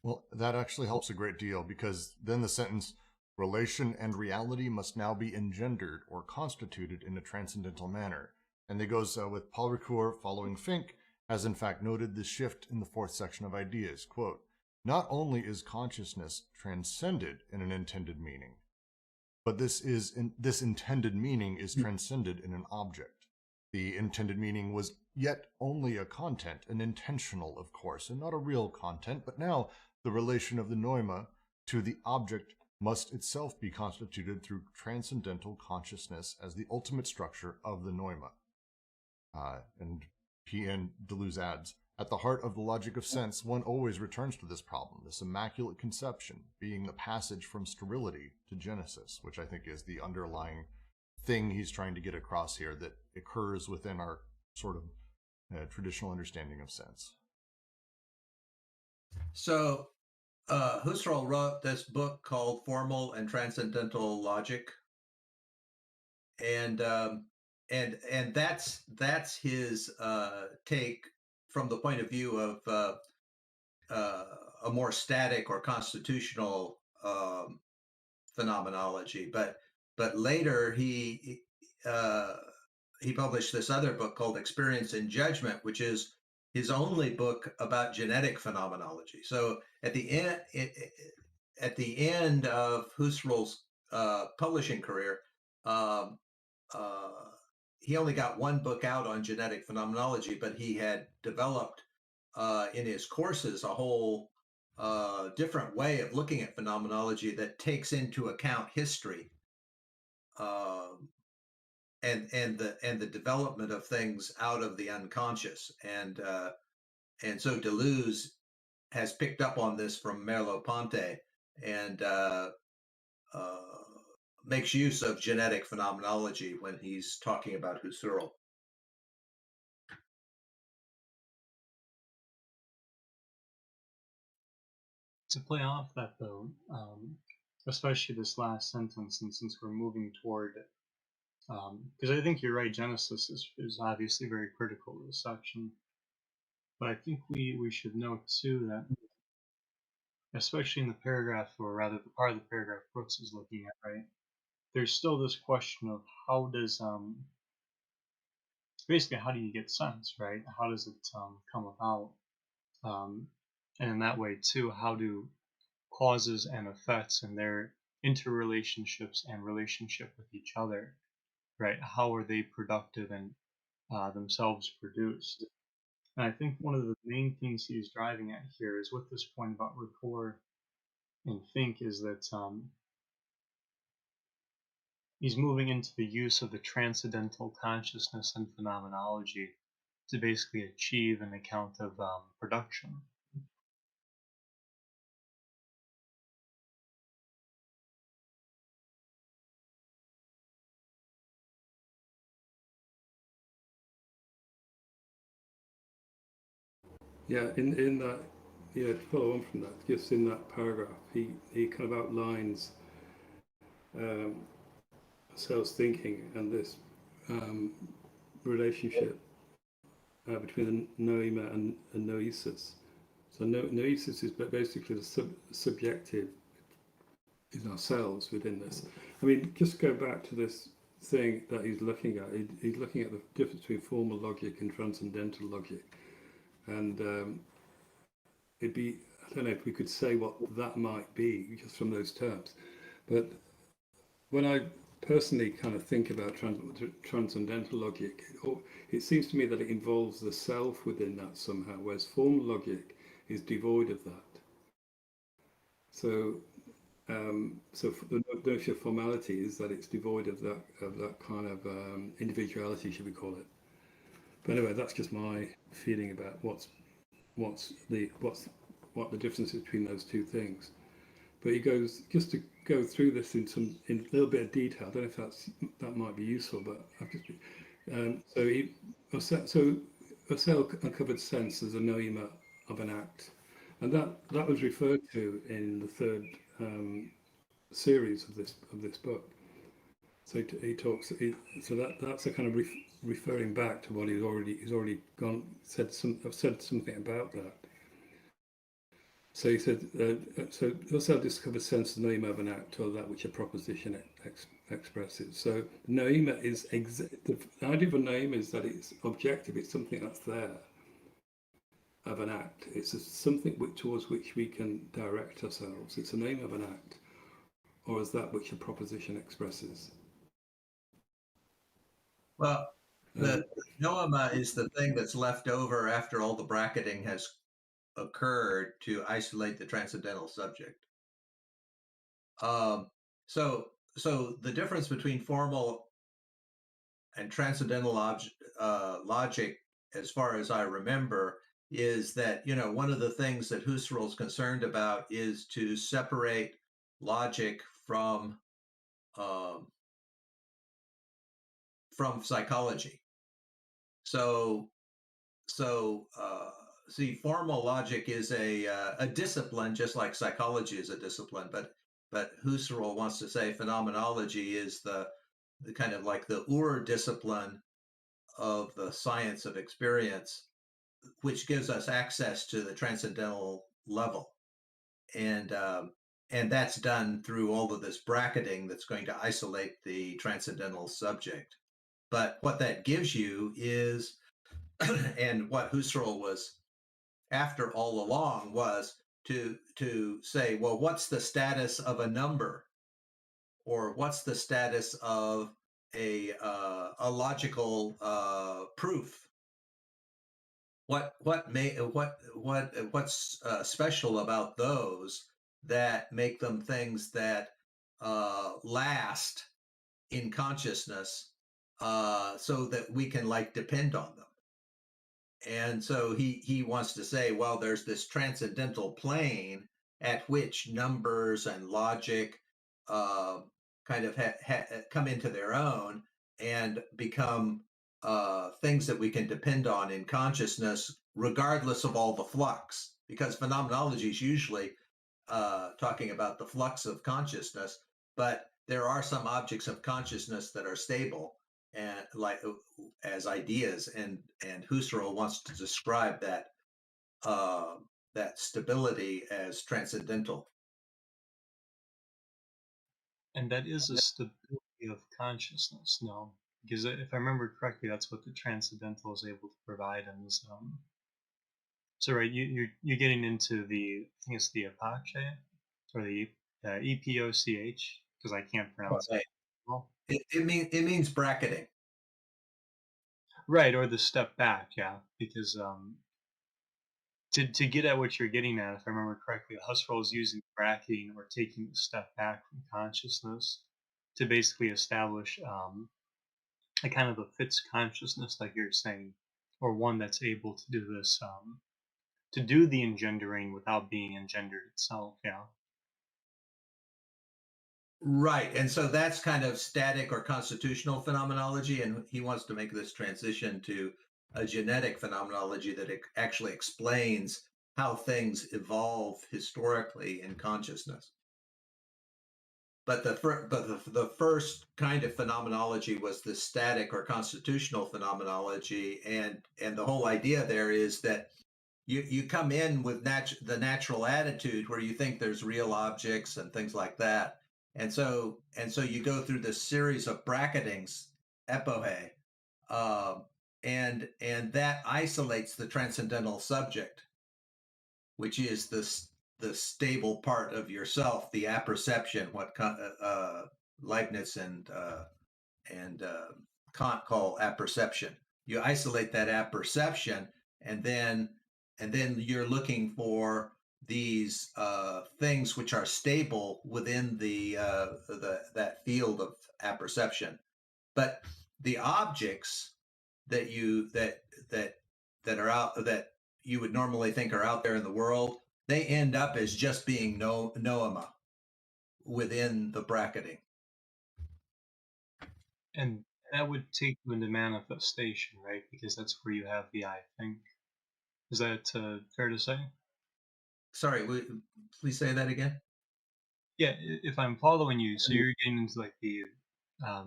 Well, that actually helps a great deal, because then the sentence, relation and reality must now be engendered or constituted in a transcendental manner. And it goes with Paul Ricoeur following Fink, has in fact noted this shift in the fourth section of ideas. Quote, not only is consciousness transcended in an intended meaning, but this intended meaning is transcended in an object. The intended meaning was yet only a content, an intentional, of course, and not a real content, but now the relation of the noema to the object must itself be constituted through transcendental consciousness as the ultimate structure of the noema. And Deleuze adds, at the heart of the logic of sense, one always returns to this problem, this immaculate conception being the passage from sterility to genesis, which I think is the underlying thing he's trying to get across here that occurs within our sort of traditional understanding of sense. So Husserl wrote this book called Formal and Transcendental Logic, and that's his take from the point of view of a more static or constitutional phenomenology. But later he published this other book called Experience and Judgment, which is his only book about genetic phenomenology. So at the end of Husserl's publishing career, he only got one book out on genetic phenomenology, but he had developed in his courses a whole different way of looking at phenomenology that takes into account history and the development of things out of the unconscious, and so Deleuze has picked up on this from Merleau-Ponty and makes use of genetic phenomenology when he's talking about Husserl. To play off that, though, especially this last sentence, and since we're moving toward, because I think you're right, Genesis is obviously very critical to this section, but I think we should note too that, especially in the paragraph, or rather the part of the paragraph Brooks is looking at, right, there's still this question of how does basically how do you get sense, right? How does it come about? And in that way too, how do causes and effects and their interrelationships and relationship with each other, right? How are they productive and themselves produced? And I think one of the main things he's driving at here is with this point about Ricoeur and Fink is that he's moving into the use of the transcendental consciousness and phenomenology to basically achieve an account of production. Yeah, in that, to follow on from that, just in that paragraph, he kind of outlines Husserl's thinking and this relationship between the noema and noesis. So noesis is basically the subjective is ourselves within this. I mean, just go back to this thing that he's looking at. He's looking at the difference between formal logic and transcendental logic. And it'd be, I don't know if we could say what that might be just from those terms. But when I personally kind of think about transcendental logic, it seems to me that it involves the self within that somehow, whereas formal logic is devoid of that. So the notion of formality is that it's devoid of that kind of individuality, should we call it? But anyway, that's just my feeling about what the difference is between those two things. But he goes, just to go through this in a little bit of detail. I don't know if that might be useful, but I've just so Husserl uncovered sense as a noema of an act, and that was referred to in the third series of this book. So he talks. So that's a kind of referring back to what he's already gone said something about that. So he said. So also discover sense the name of an act or that which a proposition expresses. So name is the idea of a name is that it's objective. It's something that's there. Of an act. It's something towards which we can direct ourselves. It's a name of an act, or is that which a proposition expresses? Well, the noema is the thing that's left over after all the bracketing has occurred to isolate the transcendental subject. So the difference between formal and transcendental logic, as far as I remember, is that, you know, one of the things that Husserl is concerned about is to separate logic from psychology. So see, formal logic is a discipline, just like psychology is a discipline. But Husserl wants to say phenomenology is the kind of like the discipline of the science of experience, which gives us access to the transcendental level, and that's done through all of this bracketing that's going to isolate the transcendental subject. But what that gives you is, and what Husserl was after all along, was to say, well, what's the status of a number, or what's the status of a logical proof? What's special about those that make them things that last in consciousness, so that we can like depend on them? And so he wants to say, well, there's this transcendental plane at which numbers and logic kind of come into their own and become things that we can depend on in consciousness, regardless of all the flux. Because phenomenology is usually talking about the flux of consciousness, but there are some objects of consciousness that are stable, and like as ideas, and Husserl wants to describe that that stability as transcendental. And that is a stability of consciousness, no? Because if I remember correctly, that's what the transcendental is able to provide in this. So right, you're getting into the, I think it's the Apache or the EPOCH, because I can't pronounce it well. It means bracketing. Right, or the step back, yeah, because to get at what you're getting at, if I remember correctly, Husserl is using bracketing or taking a step back from consciousness to basically establish a kind of a fixed consciousness, like you're saying, or one that's able to do this, to do the engendering without being engendered itself, yeah. Right. And so that's kind of static or constitutional phenomenology. And he wants to make this transition to a genetic phenomenology that actually explains how things evolve historically in consciousness. But the first kind of phenomenology was the static or constitutional phenomenology. And the whole idea there is that you come in with the natural attitude where you think there's real objects and things like that. And so you go through this series of bracketings, epoche, and that isolates the transcendental subject, which is the stable part of yourself, the apperception, what Leibniz and Kant call apperception. You isolate that apperception, and then you're looking for these things which are stable within that field of apperception. But the objects that are out, that you would normally think are out there in the world, they end up as just being noema within the bracketing. And that would take you into manifestation, right? Because that's where you have the I think. Is that fair to say? Sorry, please say that again. Yeah, if I'm following you, so you're getting into like the I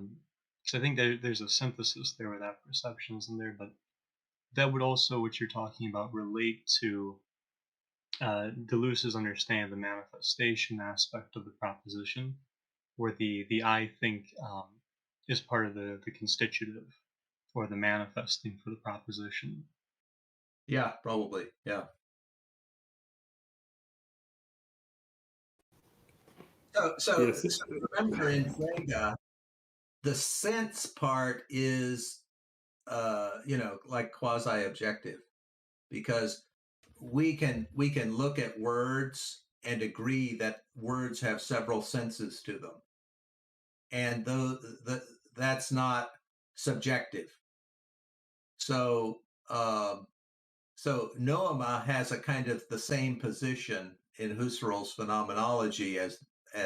think there's a synthesis there where that perception is in there, but that would also, what you're talking about, relate to Deleuze's understand the manifestation aspect of the proposition, where the I think is part of the constitutive or the manifesting for the proposition. Yeah, probably. Yeah. So Yes. remember in Frege, the sense part is, like quasi-objective, because we can look at words and agree that words have several senses to them, and that's not subjective. So so noema has a kind of the same position in Husserl's phenomenology as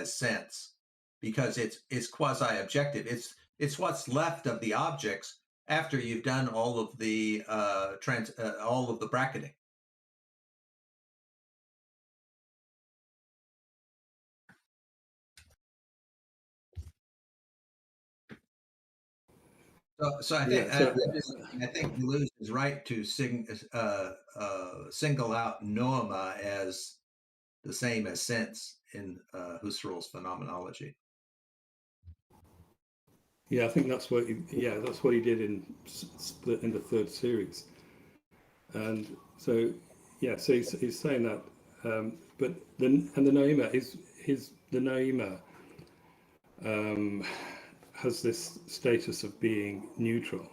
sense, because it's quasi-objective. It's what's left of the objects after you've done all of the all of the bracketing. So I think Yeah. I think Deleuze is right to single out noema as the same as sense in Husserl's phenomenology. Yeah, I think that's what he did in the third series, and so so he's saying that, but the noema the noema has this status of being neutral.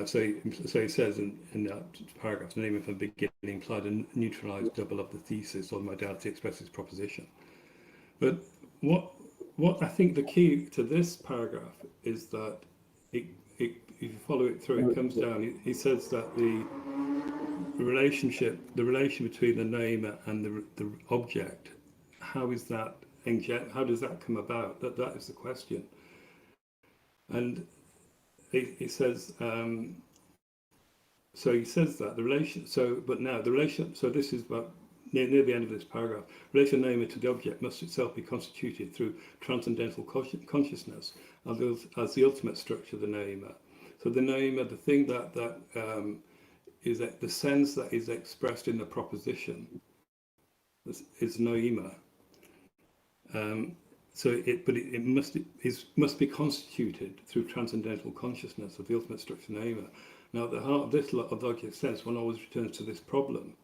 So he says in that paragraph, the noema from the beginning implied a neutralized double of the thesis or the modality expresses proposition. But what I think the key to this paragraph is that if you follow it through, it comes down. He says that the relation between the noema and the object, how does that come about? That is the question. And he says, so he says that the relation. So, but now the relation. So this is about near the end of this paragraph. Relation noema to the object must itself be constituted through transcendental consciousness as the ultimate structure of the noema. So the noema, the thing that is that the sense that is expressed in the proposition is noema. It must be constituted through transcendental consciousness of the ultimate structure of noema. Now, at the heart of this of logic sense, one always returns to this problem,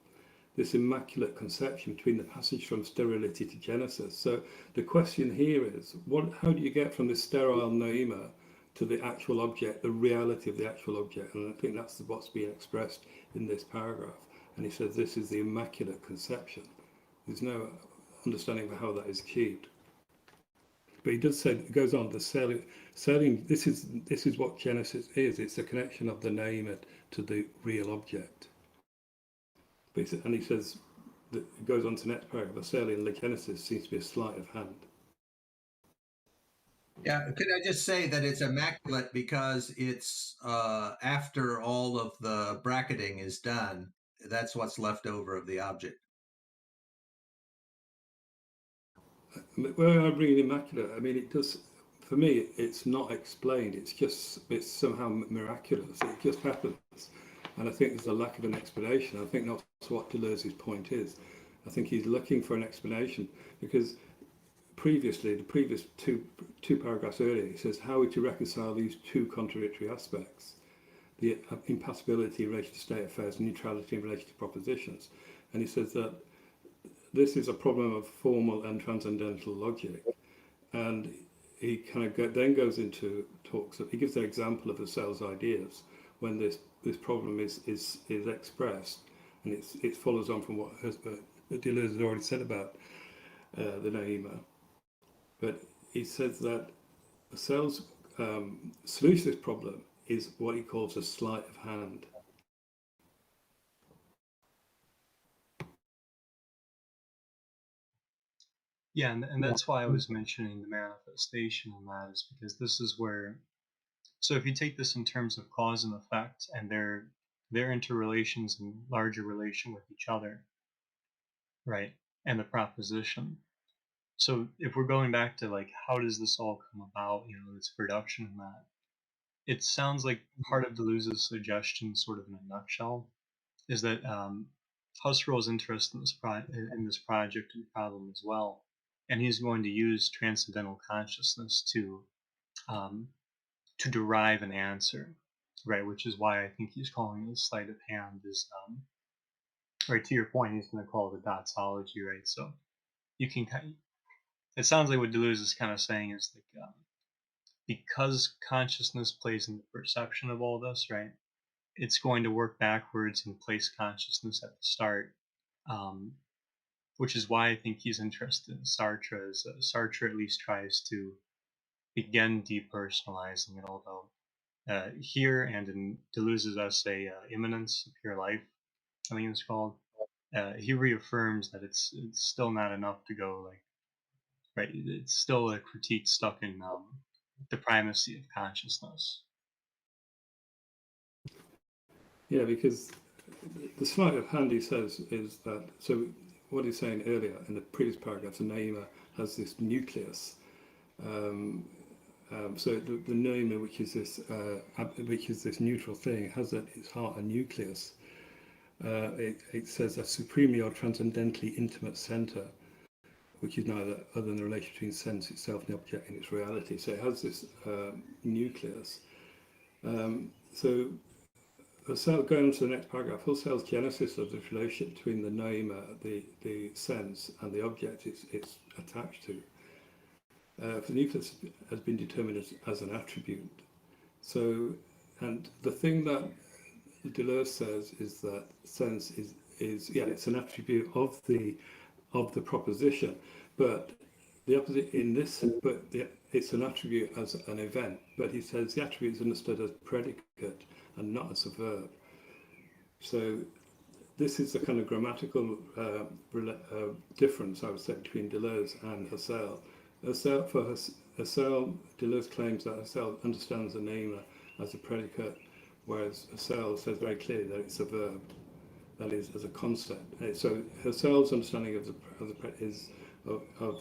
this immaculate conception between the passage from sterility to genesis. So the question here is, how do you get from this sterile noema to the actual object, the reality of the actual object? And I think that's what's being expressed in this paragraph. And he says this is the immaculate conception. There's no understanding of how that is achieved. But he does say, it goes on, the selling, this is what Genesis is. It's a connection of the noema to the real object. And he says, that it goes on to the next paragraph, the selling in the Genesis seems to be a sleight of hand. Yeah, could I just say that it's immaculate because it's after all of the bracketing is done, that's what's left over of the object. Well, I bring immaculate. I mean, it does. For me, it's not explained. It's somehow miraculous. It just happens, and I think there's a lack of an explanation. I think that's what Deleuze's point is. I think he's looking for an explanation because previously, the previous two paragraphs earlier, he says how are we to reconcile these two contradictory aspects: the impassibility in relation to state affairs and neutrality in relation to propositions. And he says that this is a problem of formal and transcendental logic, and he kind of then goes into talks. He gives an example of Husserl's ideas when this problem is expressed, and it follows on from what Deleuze has already said about the noema. But he says that Husserl's solution to this problem is what he calls a sleight of hand. Yeah, and that's why I was mentioning the manifestation in that, is because this is where, so if you take this in terms of cause and effect and their interrelations and larger relation with each other, right, and the proposition, So if we're going back to like how does this all come about, its production and that, it sounds like part of Deleuze's suggestion, sort of in a nutshell, is that Husserl is interested in this project and problem as well, and he's going to use transcendental consciousness um, to derive an answer, right? Which is why I think he's calling this sleight of hand is right, to your point, he's going to call it a doxology, right? So you can it sounds like what Deleuze is kind of saying is like because consciousness plays in the perception of all this, right? It's going to work backwards and place consciousness at the start, um, which is why I think he's interested in Sartre. As Sartre at least tries to begin depersonalizing it, although here and in Deleuze's essay "Immanence of Pure Life," I think it's called, he reaffirms that it's still not enough to go like right. It's still a critique stuck in the primacy of consciousness. Yeah, because the sleight of hand, he says, is that, so what he's saying earlier in the previous paragraph, the Naima has this nucleus. So the Naima, which is this neutral thing, has at its heart a nucleus. It says a supremely or transcendentally intimate center, which is neither other than the relation between sense itself and the object in its reality. So it has this nucleus. So Husserl, going on to the next paragraph, Husserl's genesis of the relationship between the Naima, the sense, and the object it's attached to. The nucleus has been determined as an attribute. So, and the thing that Deleuze says is that sense is it's an attribute of the proposition, but the opposite in this, it's an attribute as an event. But he says the attribute is understood as predicate and not as a verb. So this is the kind of grammatical difference, I would say, between Deleuze and Husserl. For Husserl, Deleuze claims that Husserl understands the namer as a predicate, whereas Husserl says very clearly that it's a verb, that is, as a concept. So Husserl's understanding of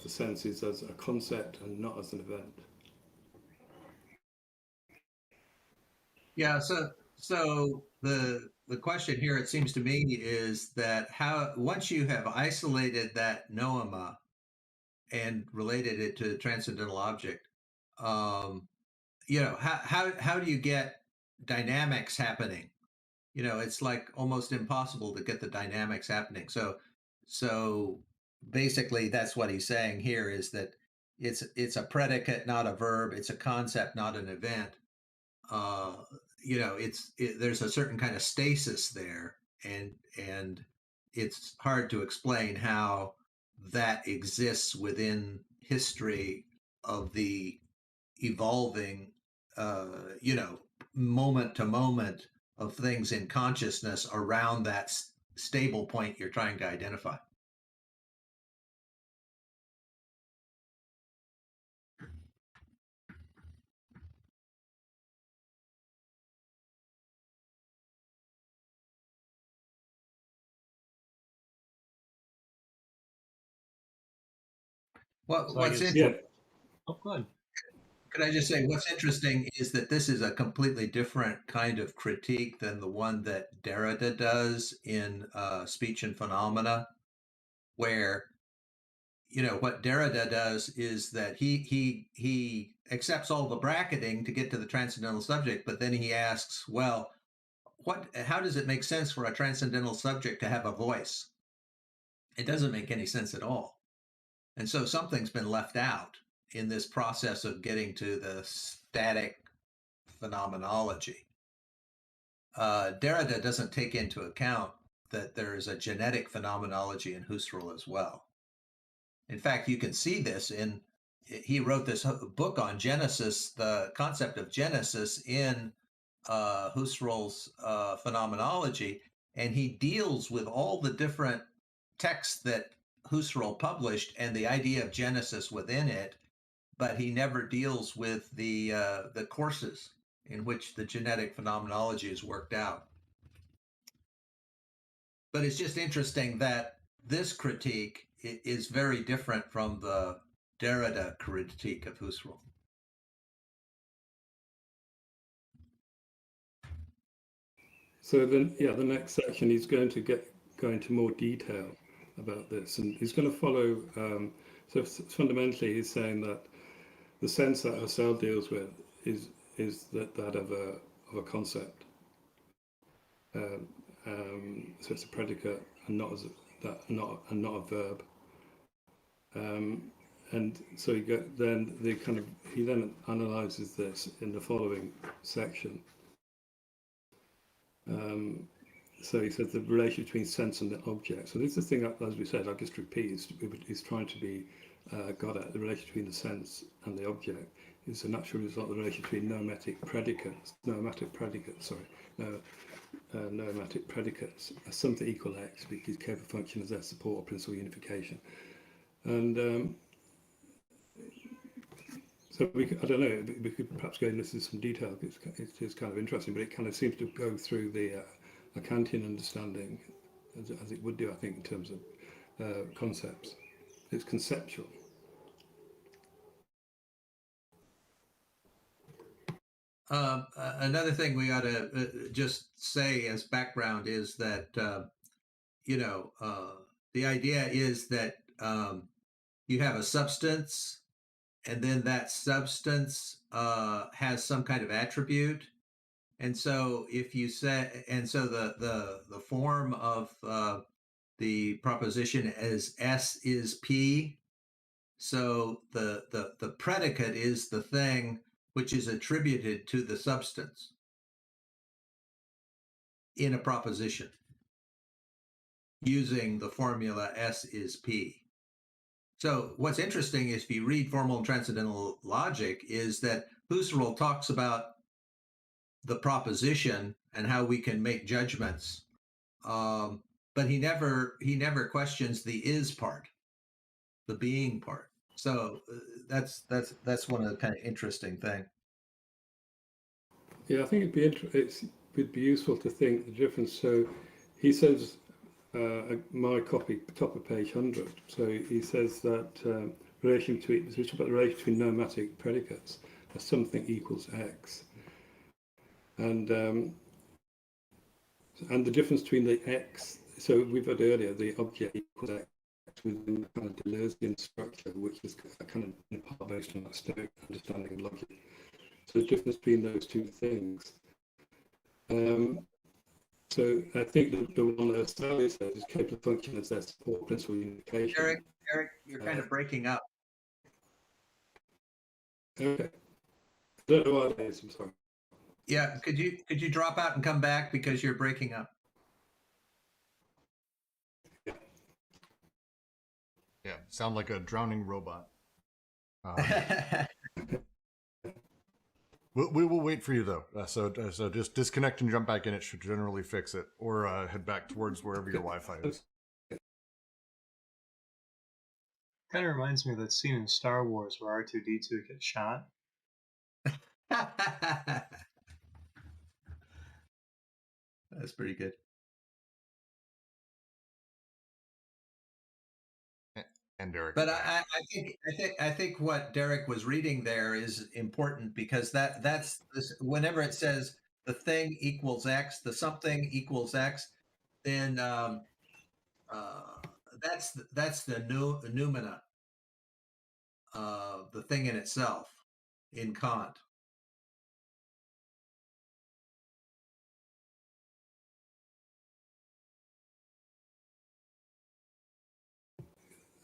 the sense is as a concept and not as an event. Yeah, so the question here, it seems to me, is that how once you have isolated that noema and related it to the transcendental object, how do you get dynamics happening? It's like almost impossible to get the dynamics happening. So basically, that's what he's saying here, is that it's a predicate, not a verb. It's a concept, not an event. There's a certain kind of stasis there, and it's hard to explain how that exists within history of the evolving, moment to moment of things in consciousness around that stable point you're trying to identify. What's interesting? Oh, good. Could I just say what's interesting is that this is a completely different kind of critique than the one that Derrida does in Speech and Phenomena, where what Derrida does is that he accepts all the bracketing to get to the transcendental subject, but then he asks, well, how does it make sense for a transcendental subject to have a voice? It doesn't make any sense at all. And so something's been left out in this process of getting to the static phenomenology. Derrida doesn't take into account that there is a genetic phenomenology in Husserl as well. In fact, you can see this he wrote this book on Genesis, the concept of Genesis in Husserl's phenomenology, and he deals with all the different texts that Husserl published and the idea of Genesis within it, but he never deals with the courses in which the genetic phenomenology is worked out. But it's just interesting that this critique is very different from the Derrida critique of Husserl. So then, yeah, the next section he's going to go into more detail about this, and he's going to follow. So fundamentally, he's saying that the sense that Husserl deals with is that of a concept. So it's a predicate and not a verb. And so he then analyzes this in the following section. So he says the relation between sense and the object. So this is the thing, as we said, I'll just repeat, is trying to be got at. The relation between the sense and the object is a natural result of the relation between noematic predicates, as something equal x, because capable function as their support or principal unification. And so I don't know, we could perhaps go into some detail. It's kind of interesting, but it kind of seems to go through the Kantian understanding as it would do, I think, in terms of concepts. It's conceptual. Another thing we ought to just say as background is that, the idea is that you have a substance, and then that substance has some kind of attribute. And so if you say, and so the form of the proposition is S is P. So the predicate is the thing which is attributed to the substance in a proposition using the formula S is P. So what's interesting is if you read formal and transcendental logic is that Husserl talks about the proposition and how we can make judgments, but he never questions the is part, the being part. So that's one of the kind of interesting thing. Yeah, I think it would be useful to think the difference. So he says, my copy, top of page 100. So he says that relation between, so it's about the relation between noematic predicates as something equals x, and the difference between the x. So we've heard earlier the object equals x within the kind of Deleuzean structure, which is kind of in part based on that Stoic understanding of logic. So the difference between those two things. So I think the one that Sally says is capable function as their support principal unification. Eric, you're kind of breaking up. Okay. I don't know what it is, I'm sorry. Yeah, could you drop out and come back because you're breaking up? Yeah, sound like a drowning robot. We will wait for you though. So just disconnect and jump back in. It should generally fix it, or head back towards wherever your Wi-Fi is. Kind of reminds me of that scene in Star Wars where R2-D2 gets shot. That's pretty good. And Derek. But I think what Derek was reading there is important because that's this, whenever it says the thing equals X, the something equals X, then that's the noumena, the thing in itself in Kant.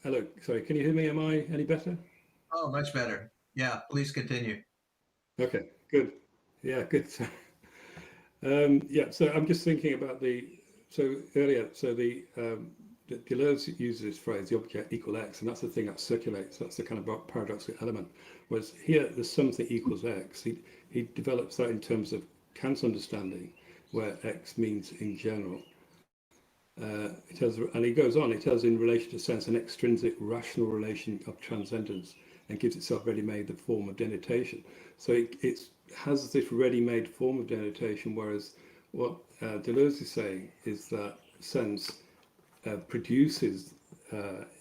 Hello, sorry, can you hear me? Am I any better? Oh, much better. Yeah, please continue. Okay, good. Yeah, good. Yeah, so I'm just thinking about earlier, Deleuze uses this phrase, the object equal X, and that's the thing that circulates. That's the kind of paradoxical element. Whereas here, there's something equals X. He develops that in terms of Kant's understanding, where X means in general. And he goes on, it has in relation to sense an extrinsic rational relation of transcendence and gives itself ready-made the form of denotation. So it has this ready-made form of denotation, whereas what Deleuze is saying is that sense produces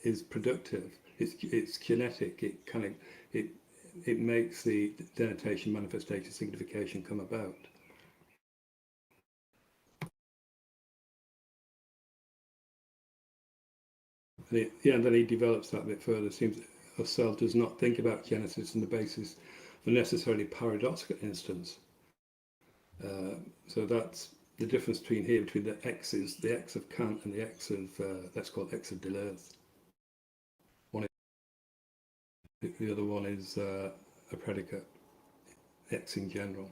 is productive. It's kinetic. It makes the denotation, manifestation, signification come about. And then he develops that a bit further. It seems Husserl does not think about genesis on the basis of a necessarily paradoxical instance. So that's the difference between the X's, the X of Kant and the X of, let's call it X of Deleuze. The other one is a predicate, X in general.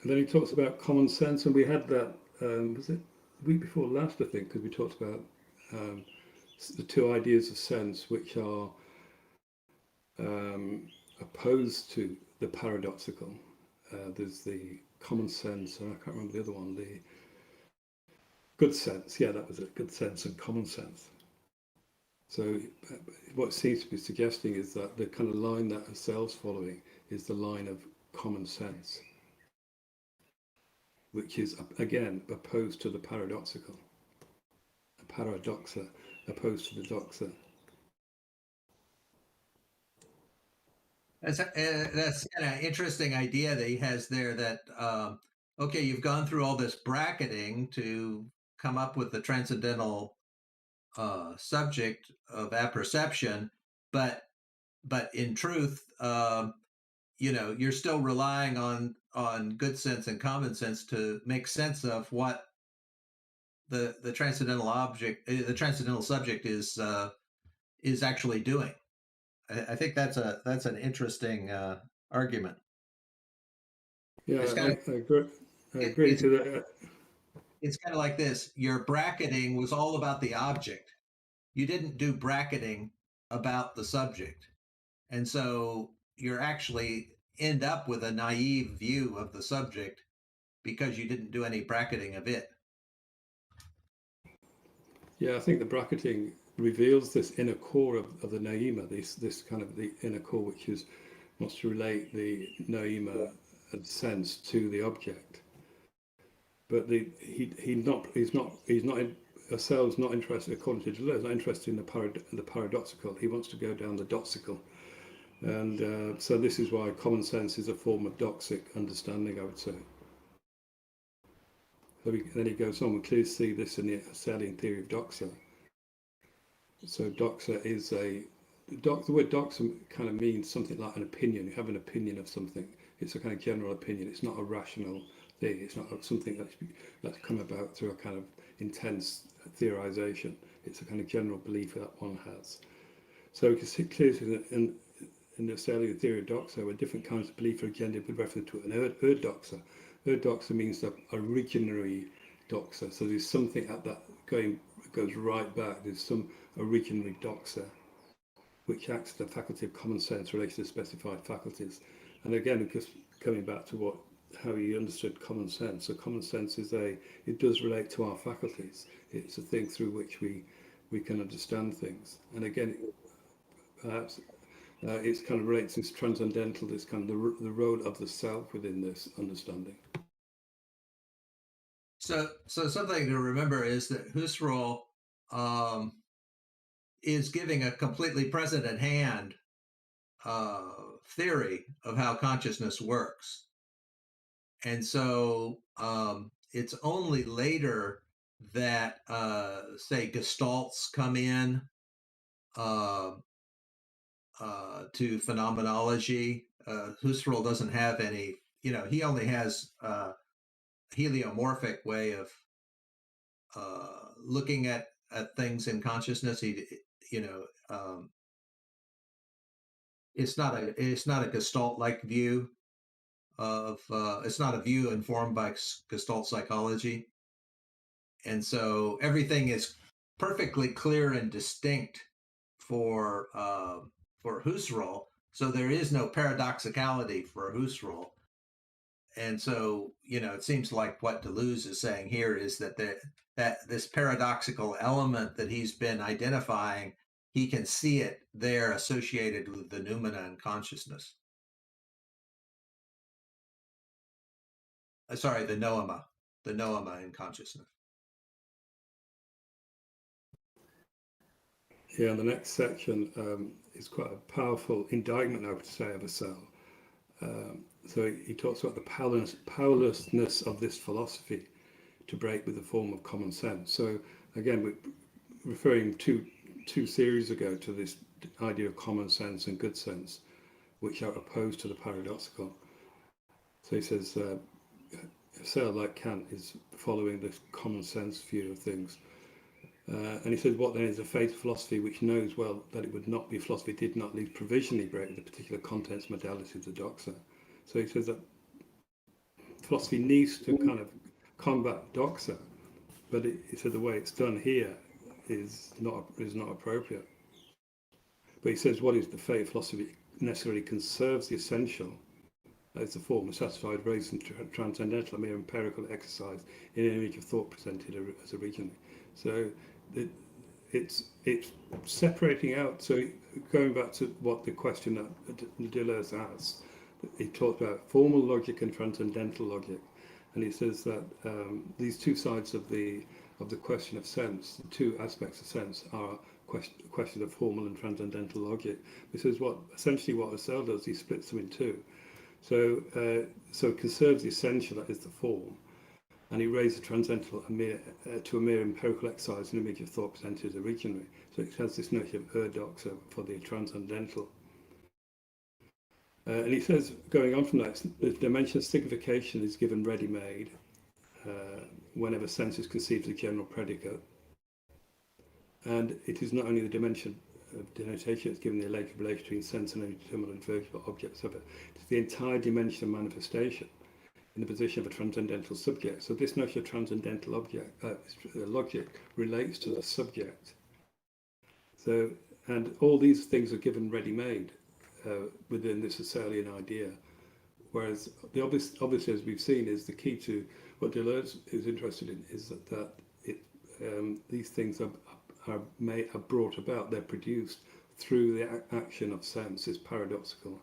And then he talks about common sense, and we had that, was it the week before last, I think, because we talked about the two ideas of sense, which are opposed to the paradoxical. There's the common sense, and I can't remember the other one, the good sense. Yeah, that was it, good sense and common sense. So what it seems to be suggesting is that the kind of line that Husserl's following is the line of common sense, which is, again, opposed to the paradoxical. A paradoxa, opposed to the doxa. That's kind of interesting idea that he has there, that, okay, you've gone through all this bracketing to come up with the transcendental subject of apperception, but in truth, you're still relying on good sense and common sense to make sense of what the transcendental object, the transcendental subject is actually doing. I think that's an interesting argument. Yeah, It's kind of, I agree to that. It's kind of like this. Your bracketing was all about the object. You didn't do bracketing about the subject. And so you're actually end up with a naive view of the subject because you didn't do any bracketing of it. Yeah, I think the bracketing reveals this inner core of the noema, this kind of the inner core which wants to relate the noema of sense to the object. But Husserl's not interested, according to Deleuze, not interested in the paradoxical. He wants to go down the doxical. And so this is why common sense is a form of doxic understanding, I would say. So then he goes on, we clearly see this in the Husserlian theory of doxa. So doxa is the word doxa kind of means something like an opinion. You have an opinion of something. It's a kind of general opinion. It's not a rational thing. It's not something that's come about through a kind of intense theorization. It's a kind of general belief that one has. So you can see clearly in the Husserlian theory of doxa, where different kinds of belief are engendered with reference to an doxa. Doxa means the originary doxa. So there's something at that goes right back. There's some originary doxa, which acts as the faculty of common sense related to specified faculties. And again, just coming back to how he understood common sense. So common sense it does relate to our faculties. It's a thing through which we can understand things. And again, perhaps it's kind of relates to this transcendental, this kind of the role of the self within this understanding. So something to remember is that Husserl is giving a completely present at hand theory of how consciousness works. And so it's only later that, say, gestalts come in to phenomenology. Husserl doesn't have any, he only has a heliomorphic way of looking at things in consciousness. It's not a Gestalt-like view of, it's not a view informed by Gestalt psychology. And so everything is perfectly clear and distinct for Husserl. So there is no paradoxicality for Husserl. And so, it seems like what Deleuze is saying here is that this paradoxical element that he's been identifying, he can see it there associated with the noumena and consciousness. sorry, the noema in consciousness. Yeah, and the next section is quite a powerful indictment, I would say, of a cell. So he talks about the powerlessness of this philosophy to break with the form of common sense. So again, we're referring two series ago to this idea of common sense and good sense, which are opposed to the paradoxical. So he says, Husserl, like Kant, is following this common sense view of things. And he says, what then is a faith philosophy which knows well that it would not be a philosophy did not at least provisionally break with the particular contents modality of the Doxo. So he says that philosophy needs to kind of combat Doxo, but he said the way it's done here is not appropriate. But he says, what is the faith philosophy necessarily conserves the essential as the form of satisfied race and transcendental, a mere empirical exercise in an image of thought presented as originally. So it's separating out. So going back to what the question that Deleuze asked, he talked about formal logic and transcendental logic, and he says that these two sides of the question of sense, the two aspects of sense, are question of formal and transcendental logic. He says essentially what Husserl does, he splits them in two. So it conserves the essential, that is the form, and he raised the transcendental to a mere empirical exercise in an image of thought presented originally. So it has this notion of Doxo for the transcendental. And he says, going on from that, the dimension of signification is given ready-made whenever sense is conceived as a general predicate. And it is not only the dimension of denotation that's given the relation between sense and any determinable and vertical objects of it. It's the entire dimension of manifestation in the position of a transcendental subject. So this notion of transcendental logic relates to the subject. So, and all these things are given ready-made within this Husserlian idea. Whereas the obviously, as we've seen, is the key to what Deleuze is interested in is that these things are brought about, they're produced through the action of sense, this paradoxical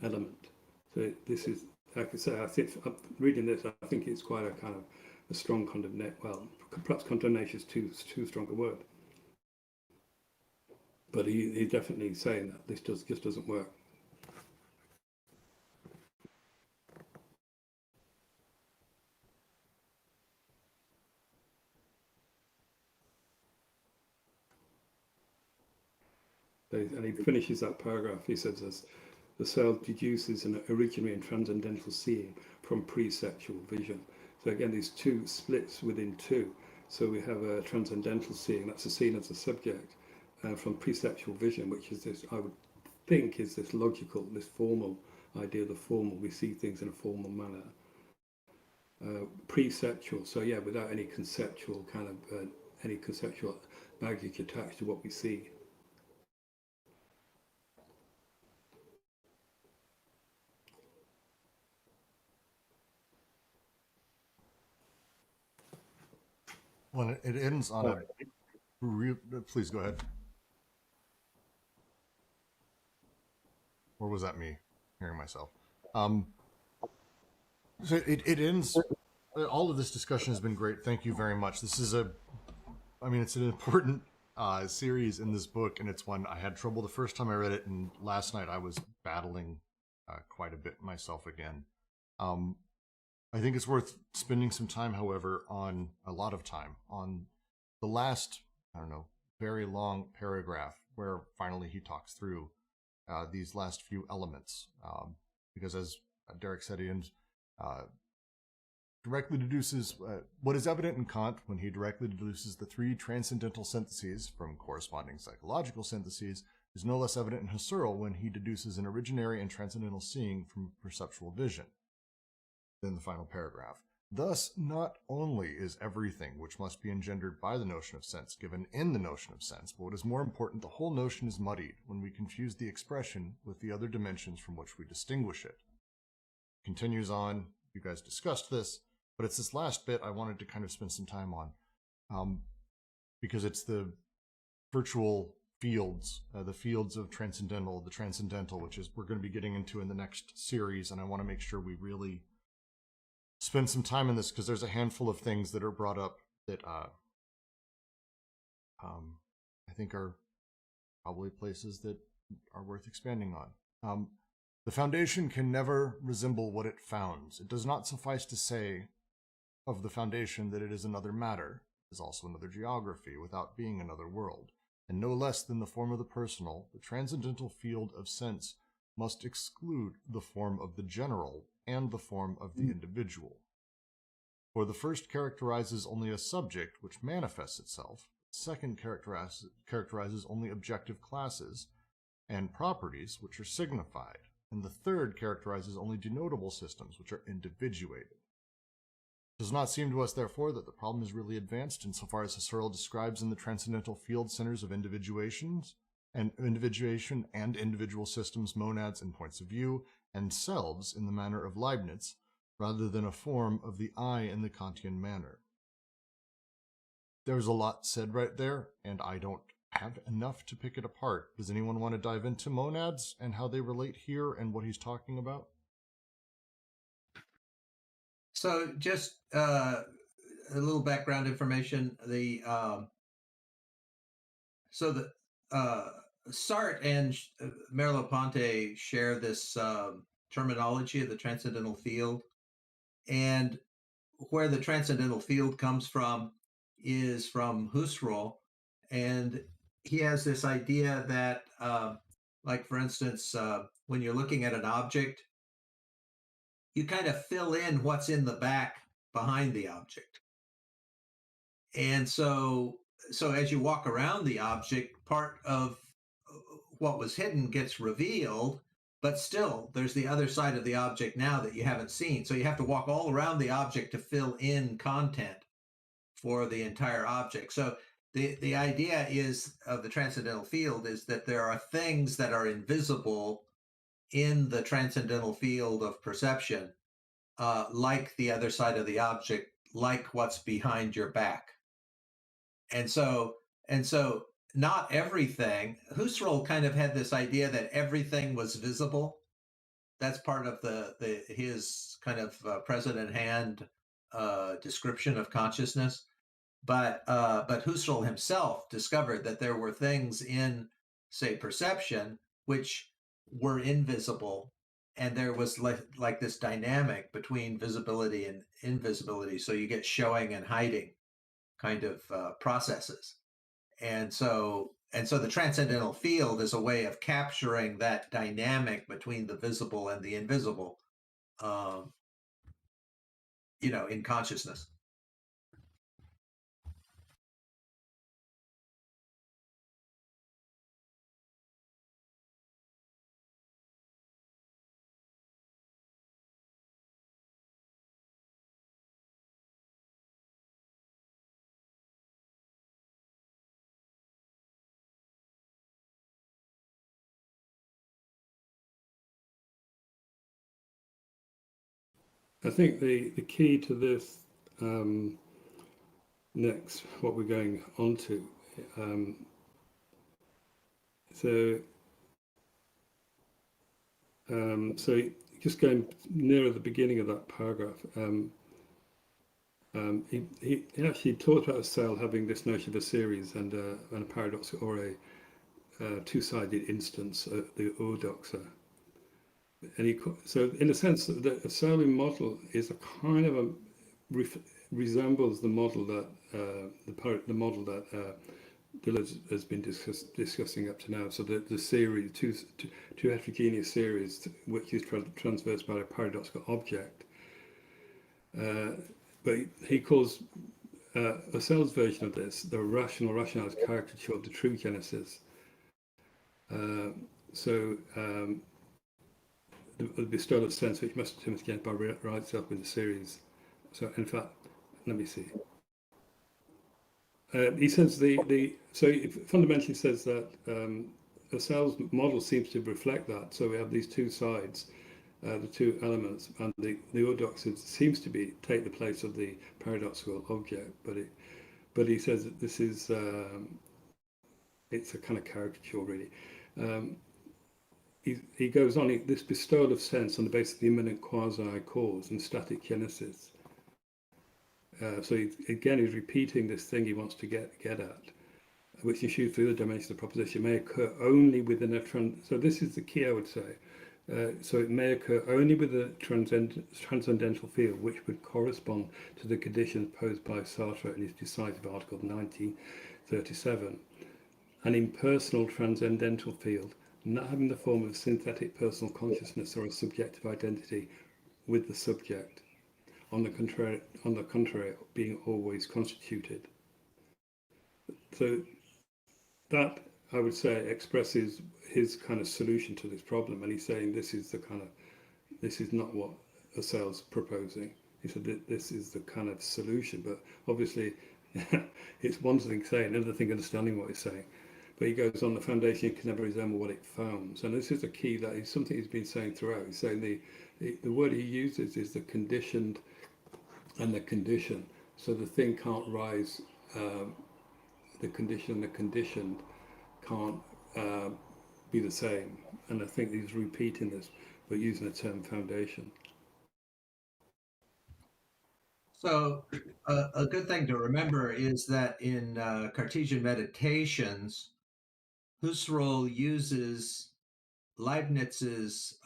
element. So this is, like I say, I think reading this, I think it's quite a kind of a strong condemnation. Well, perhaps condemnation is too strong a word, but he's definitely saying that this just doesn't work. And he finishes that paragraph. He says, the self deduces an originary and transcendental seeing from pre-sexual vision. So again, these two splits within two. So we have a transcendental seeing, that's a seeing as a subject, from pre-sexual vision, which is this, I would think, is this logical, this formal idea of the formal. We see things in a formal manner. Pre-sexual, so yeah, without any conceptual kind of, any conceptual baggage attached to what we see. Well, it ends on a please go ahead. Or was that me hearing myself? So it ends. All of this discussion has been great. Thank you very much. This is it's an important series in this book, and it's one I had trouble the first time I read it, and last night I was battling quite a bit myself again. I think it's worth spending some time, however, on a lot of time on the last, very long paragraph where finally he talks through these last few elements. Because as Derek said, he directly deduces what is evident in Kant when he directly deduces the three transcendental syntheses from corresponding psychological syntheses is no less evident in Husserl when he deduces an originary and transcendental seeing from perceptual vision. In the final paragraph. Thus, not only is everything which must be engendered by the notion of sense given in the notion of sense, but what is more important, the whole notion is muddied when we confuse the expression with the other dimensions from which we distinguish it. Continues on, you guys discussed this, but it's this last bit I wanted to kind of spend some time on, because it's the virtual fields, the fields of transcendental, the transcendental, which is we're going to be getting into in the next series, and I want to make sure we really spend some time in this because there's a handful of things that are brought up that I think are probably places that are worth expanding on. The foundation can never resemble what it founds. It does not suffice to say of the foundation that it is another matter, is also another geography, without being another world. And no less than the form of the personal, the transcendental field of sense must exclude the form of the general and the form of the individual. For the first characterizes only a subject which manifests itself, the second characterizes only objective classes and properties which are signified, and the third characterizes only denotable systems which are individuated. It does not seem to us, therefore, that the problem is really advanced insofar as Husserl describes in the transcendental field centers of individuation and individual systems, monads, and points of view, and selves in the manner of Leibniz, rather than a form of the I in the Kantian manner. There's a lot said right there, and I don't have enough to pick it apart. Does anyone want to dive into monads and how they relate here and what he's talking about? So just a little background information. Sartre and Merleau-Ponty share this terminology of the transcendental field, and where the transcendental field comes from is from Husserl, and he has this idea that, like for instance, when you're looking at an object, you kind of fill in what's in the back behind the object. And so as you walk around the object, part of what was hidden gets revealed, but still there's the other side of the object now that you haven't seen. So you have to walk all around the object to fill in content for the entire object. So the idea is of the transcendental field is that there are things that are invisible in the transcendental field of perception, like the other side of the object, like what's behind your back. And so not everything, Husserl kind of had this idea that everything was visible. That's part of his kind of present in hand description of consciousness. But Husserl himself discovered that there were things in, say, perception which were invisible, and there was like this dynamic between visibility and invisibility. So you get showing and hiding kind of processes, and so the transcendental field is a way of capturing that dynamic between the visible and the invisible, in consciousness. I think the key to this next, what we're going on to, so just going nearer the beginning of that paragraph, he actually talked about Husserl having this notion of a series and a paradox, or a two-sided instance, the Doxo. And so in a sense, the Asylum model is a kind of resembles the model that the model that Deleuze has been discussing up to now. So the series, two heterogeneous series, which is traversed by a paradoxical object. But he calls Husserl's version of this the rationalized caricature of the true Genesis. The bestowal of sense which must determine again by right itself in the series. So in fact, let me see. He says so it fundamentally says that Husserl's model seems to reflect that. So we have these two sides, the two elements, and the orthodoxy seems to take the place of the paradoxical object. But he says that this is it's a kind of caricature, really. He goes on, this bestowal of sense on the basis of the immanent quasi-cause and static genesis So he's repeating this thing he wants to get at, which issues through the dimension of the proposition may occur only within a so this is the key, I would say. So it may occur only with a transcendental field, which would correspond to the conditions posed by Sartre in his decisive article 1937. An impersonal transcendental field, not having the form of synthetic personal consciousness or a subjective identity with the subject. On the contrary, being always constituted. So that, I would say, expresses his kind of solution to this problem, and he's saying this is not what Husserl's proposing. He said that this is the kind of solution, but obviously it's one thing saying, another thing understanding what he's saying. But he goes on, the foundation can never resemble what it founds, and this is a key that is something he's been saying throughout. He's saying the word he uses is the conditioned and the condition. So the thing can't rise, the condition and the conditioned can't be the same. And I think he's repeating this, but using the term foundation. So a good thing to remember is that in Cartesian meditations, Husserl uses Leibniz's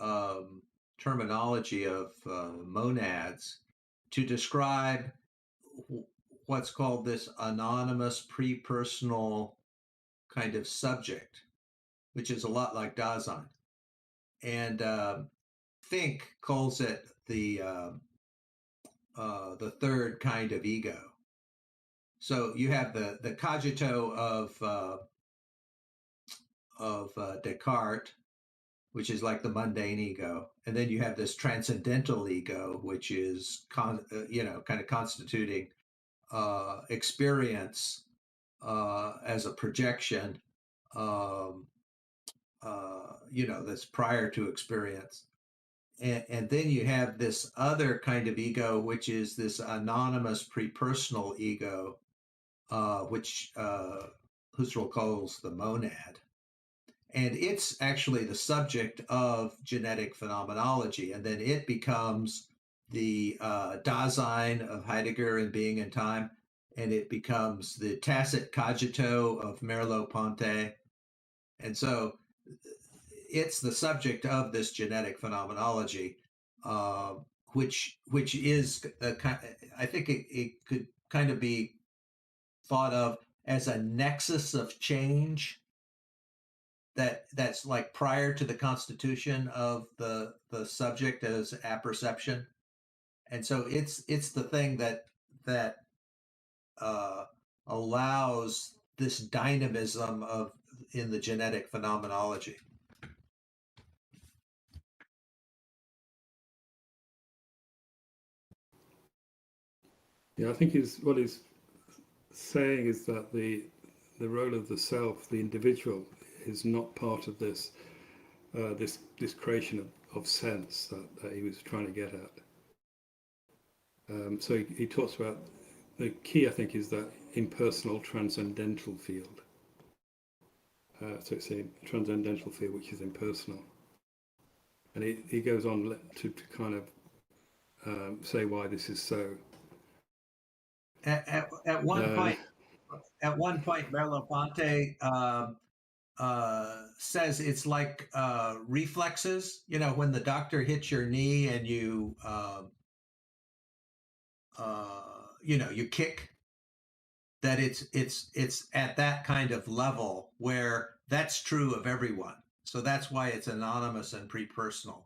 terminology of monads to describe what's called this anonymous pre-personal kind of subject, which is a lot like Dasein. And Fink calls it the third kind of ego. So you have the cogito of Descartes, which is like the mundane ego, and then you have this transcendental ego, which is kind of constituting experience as a projection, that's prior to experience. And then you have this other kind of ego, which is this anonymous pre-personal ego, which Husserl calls the monad. And it's actually the subject of genetic phenomenology. And then it becomes the Dasein of Heidegger in Being and Time. And it becomes the tacit cogito of Merleau-Ponty. And so it's the subject of this genetic phenomenology, which is, I think it could kind of be thought of as a nexus of change that's like prior to the constitution of the subject as apperception. And so it's the thing that allows this dynamism in the genetic phenomenology. Yeah, I think what he's saying is that the role of the self, the individual, is not part of this this creation of sense that he was trying to get at. So he talks about the key, I think, is that impersonal transcendental field. So it's a transcendental field which is impersonal, and he goes on to kind of say why this is so. At one point, Merleau-Ponty says it's like reflexes. When the doctor hits your knee and you you kick. That it's at that kind of level where that's true of everyone. So that's why it's anonymous and pre-personal.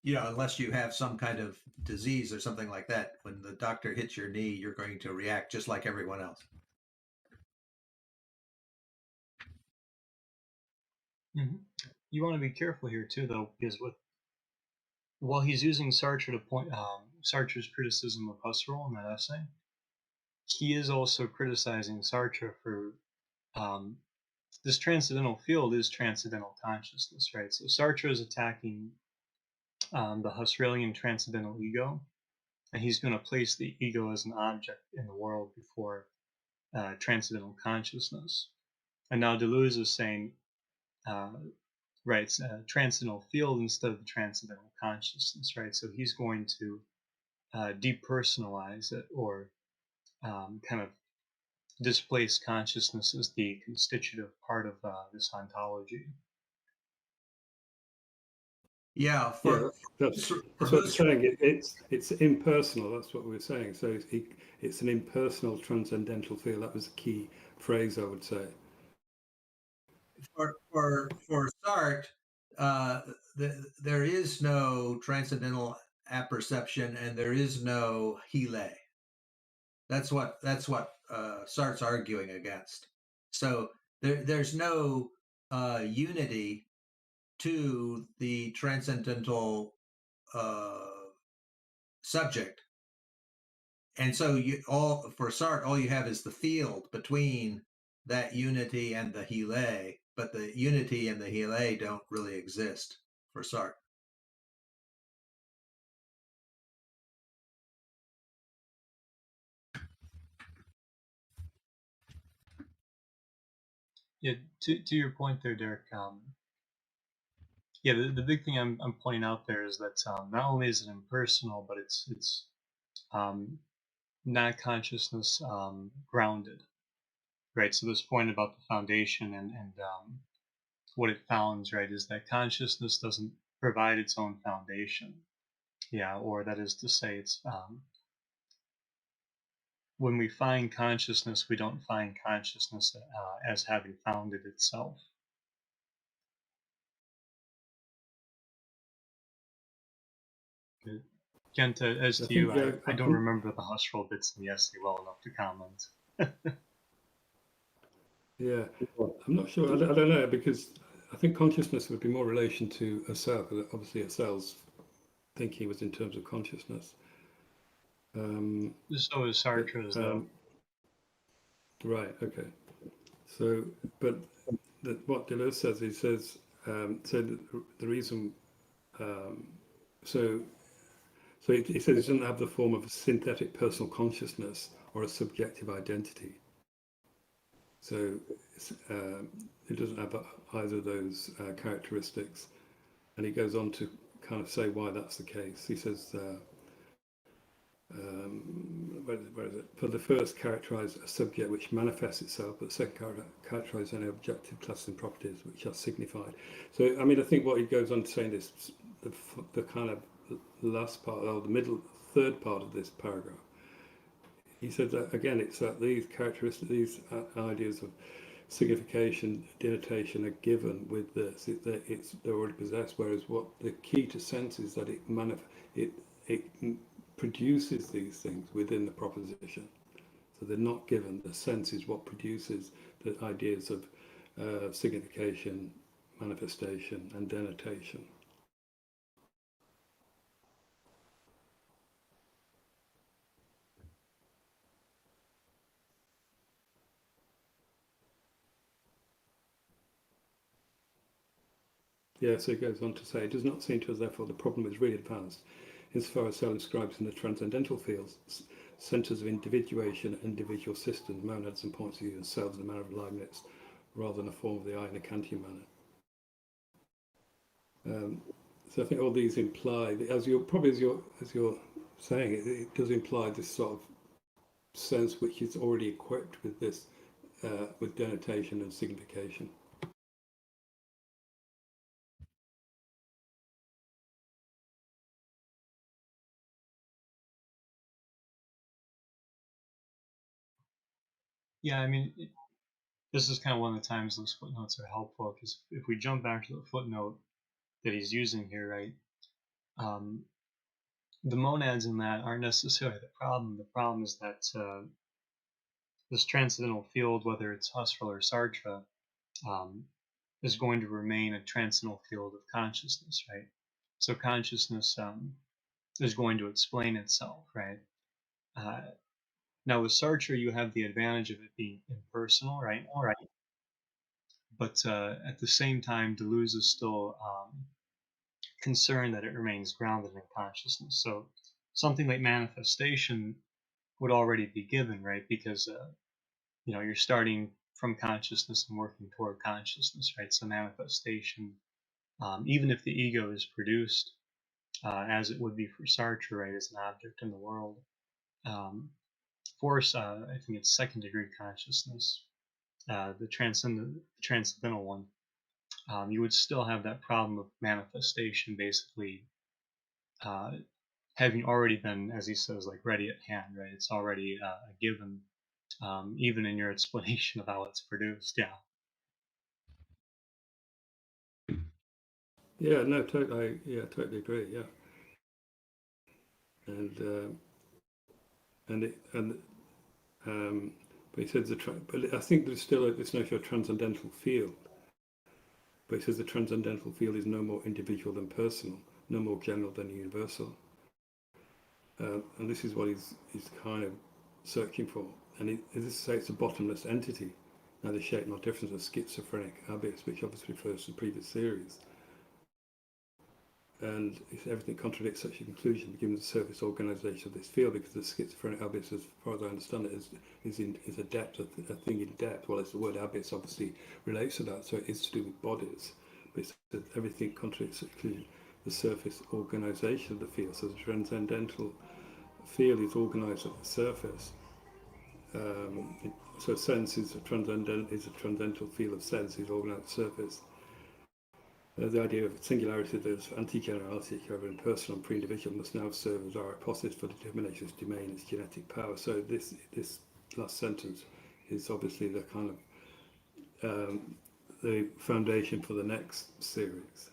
Unless you have some kind of disease or something like that, when the doctor hits your knee, you're going to react just like everyone else. Mm-hmm. You want to be careful here too, though, because while he's using Sartre to point Sartre's criticism of Husserl in that essay, he is also criticizing Sartre for this transcendental field is transcendental consciousness, right? So Sartre is attacking the Husserlian transcendental ego, and he's going to place the ego as an object in the world before transcendental consciousness. And now Deleuze is saying, right, it's a transcendental field instead of the transcendental consciousness, right? So he's going to depersonalize it or kind of displace consciousness as the constitutive part of this ontology. Yeah, Yeah, that's for what I'm Husserl, saying. It's impersonal. That's what we were saying. So it's an impersonal transcendental field. That was a key phrase, I would say. for Sartre, there is no transcendental apperception, and there is no Healy. That's what Sartre's arguing against. So there's no unity to the transcendental subject, and so for Sartre, all you have is the field between that unity and the Healy, but the unity and the Healy don't really exist for Sartre. Yeah, to your point there, Derek. Yeah, the big thing I'm pointing out there is that not only is it impersonal, but it's not consciousness grounded, right? So this point about the foundation and what it founds, right, is that consciousness doesn't provide its own foundation. Yeah, or that is to say, it's when we find consciousness, we don't find consciousness as having founded itself. Kent, as I to you, think I don't remember the Husserl bits in the essay well enough to comment. Yeah, I'm not sure. I don't know, because I think consciousness would be more relation to a self. Obviously, a cell's thinking was in terms of consciousness. So is Sartre's, though. Right. Okay. So, but what Deleuze says, he says, so the reason, so he says it doesn't have the form of a synthetic personal consciousness or a subjective identity. So it doesn't have either of those characteristics, and he goes on to kind of say why that's the case. He says, where is it? For the first, characterize a subject which manifests itself, but the second, characterize any objective classes and properties which are signified. So, I mean, I think what he goes on to say in this, the kind of last part, or the middle, third part of this paragraph, he said that again, it's that these characteristics, these ideas of signification, denotation are given with this. They're already possessed. Whereas what the key to sense is that it produces these things within the proposition. So they're not given. The sense is what produces the ideas of signification, manifestation, and denotation. Yeah, so it goes on to say, it does not seem to us, therefore, the problem is really advanced, insofar as Husserl describes in the transcendental fields, centres of individuation, individual systems, monads and points of view, and selves in the manner of Leibniz, rather than a form of the I in a Kantian manner. So I think all these imply, as you're saying, it does imply this sort of sense which is already equipped with this, with denotation and signification. Yeah, I mean, this is kind of one of the times those footnotes are helpful, because if we jump back to the footnote that he's using here, right, the monads in that aren't necessarily the problem. The problem is that this transcendental field, whether it's Husserl or Sartre, is going to remain a transcendental field of consciousness, right? So consciousness is going to explain itself, right? Now with Sartre, you have the advantage of it being impersonal, right? All right. But at the same time, Deleuze is still concerned that it remains grounded in consciousness. So something like manifestation would already be given, right? Because you're starting from consciousness and working toward consciousness, right? So manifestation, even if the ego is produced as it would be for Sartre, right, as an object in the world. Force, I think it's second degree consciousness, the transcendental one. You would still have that problem of manifestation, basically having already been, as he says, like ready at hand, right? It's already a given, even in your explanation of how it's produced. Yeah. Yeah, no, totally. Yeah, totally agree. Yeah, and but he says but I think there's still this notion of transcendental field. But he says the transcendental field is no more individual than personal, no more general than universal. And this is what he's kind of searching for. And this says it's a bottomless entity, neither shape nor difference, a schizophrenic abyss, which obviously refers to the previous series. And if everything contradicts such a conclusion, given the surface organisation of this field, because the schizophrenic abyss, as far as I understand it, is a depth, a thing in depth. Well, it's the word abyss obviously relates to that, so it is to do with bodies. But it's that everything contradicts such a conclusion, the surface organisation of the field. So the transcendental field is organised at the surface. So sense is a transcendental field of sense is organised at the surface. The idea of singularity, there's anti-generality, however impersonal and pre-individual, must now serve as our hypothesis for the determination of its domain, its genetic power. So this last sentence is obviously the kind of the foundation for the next series.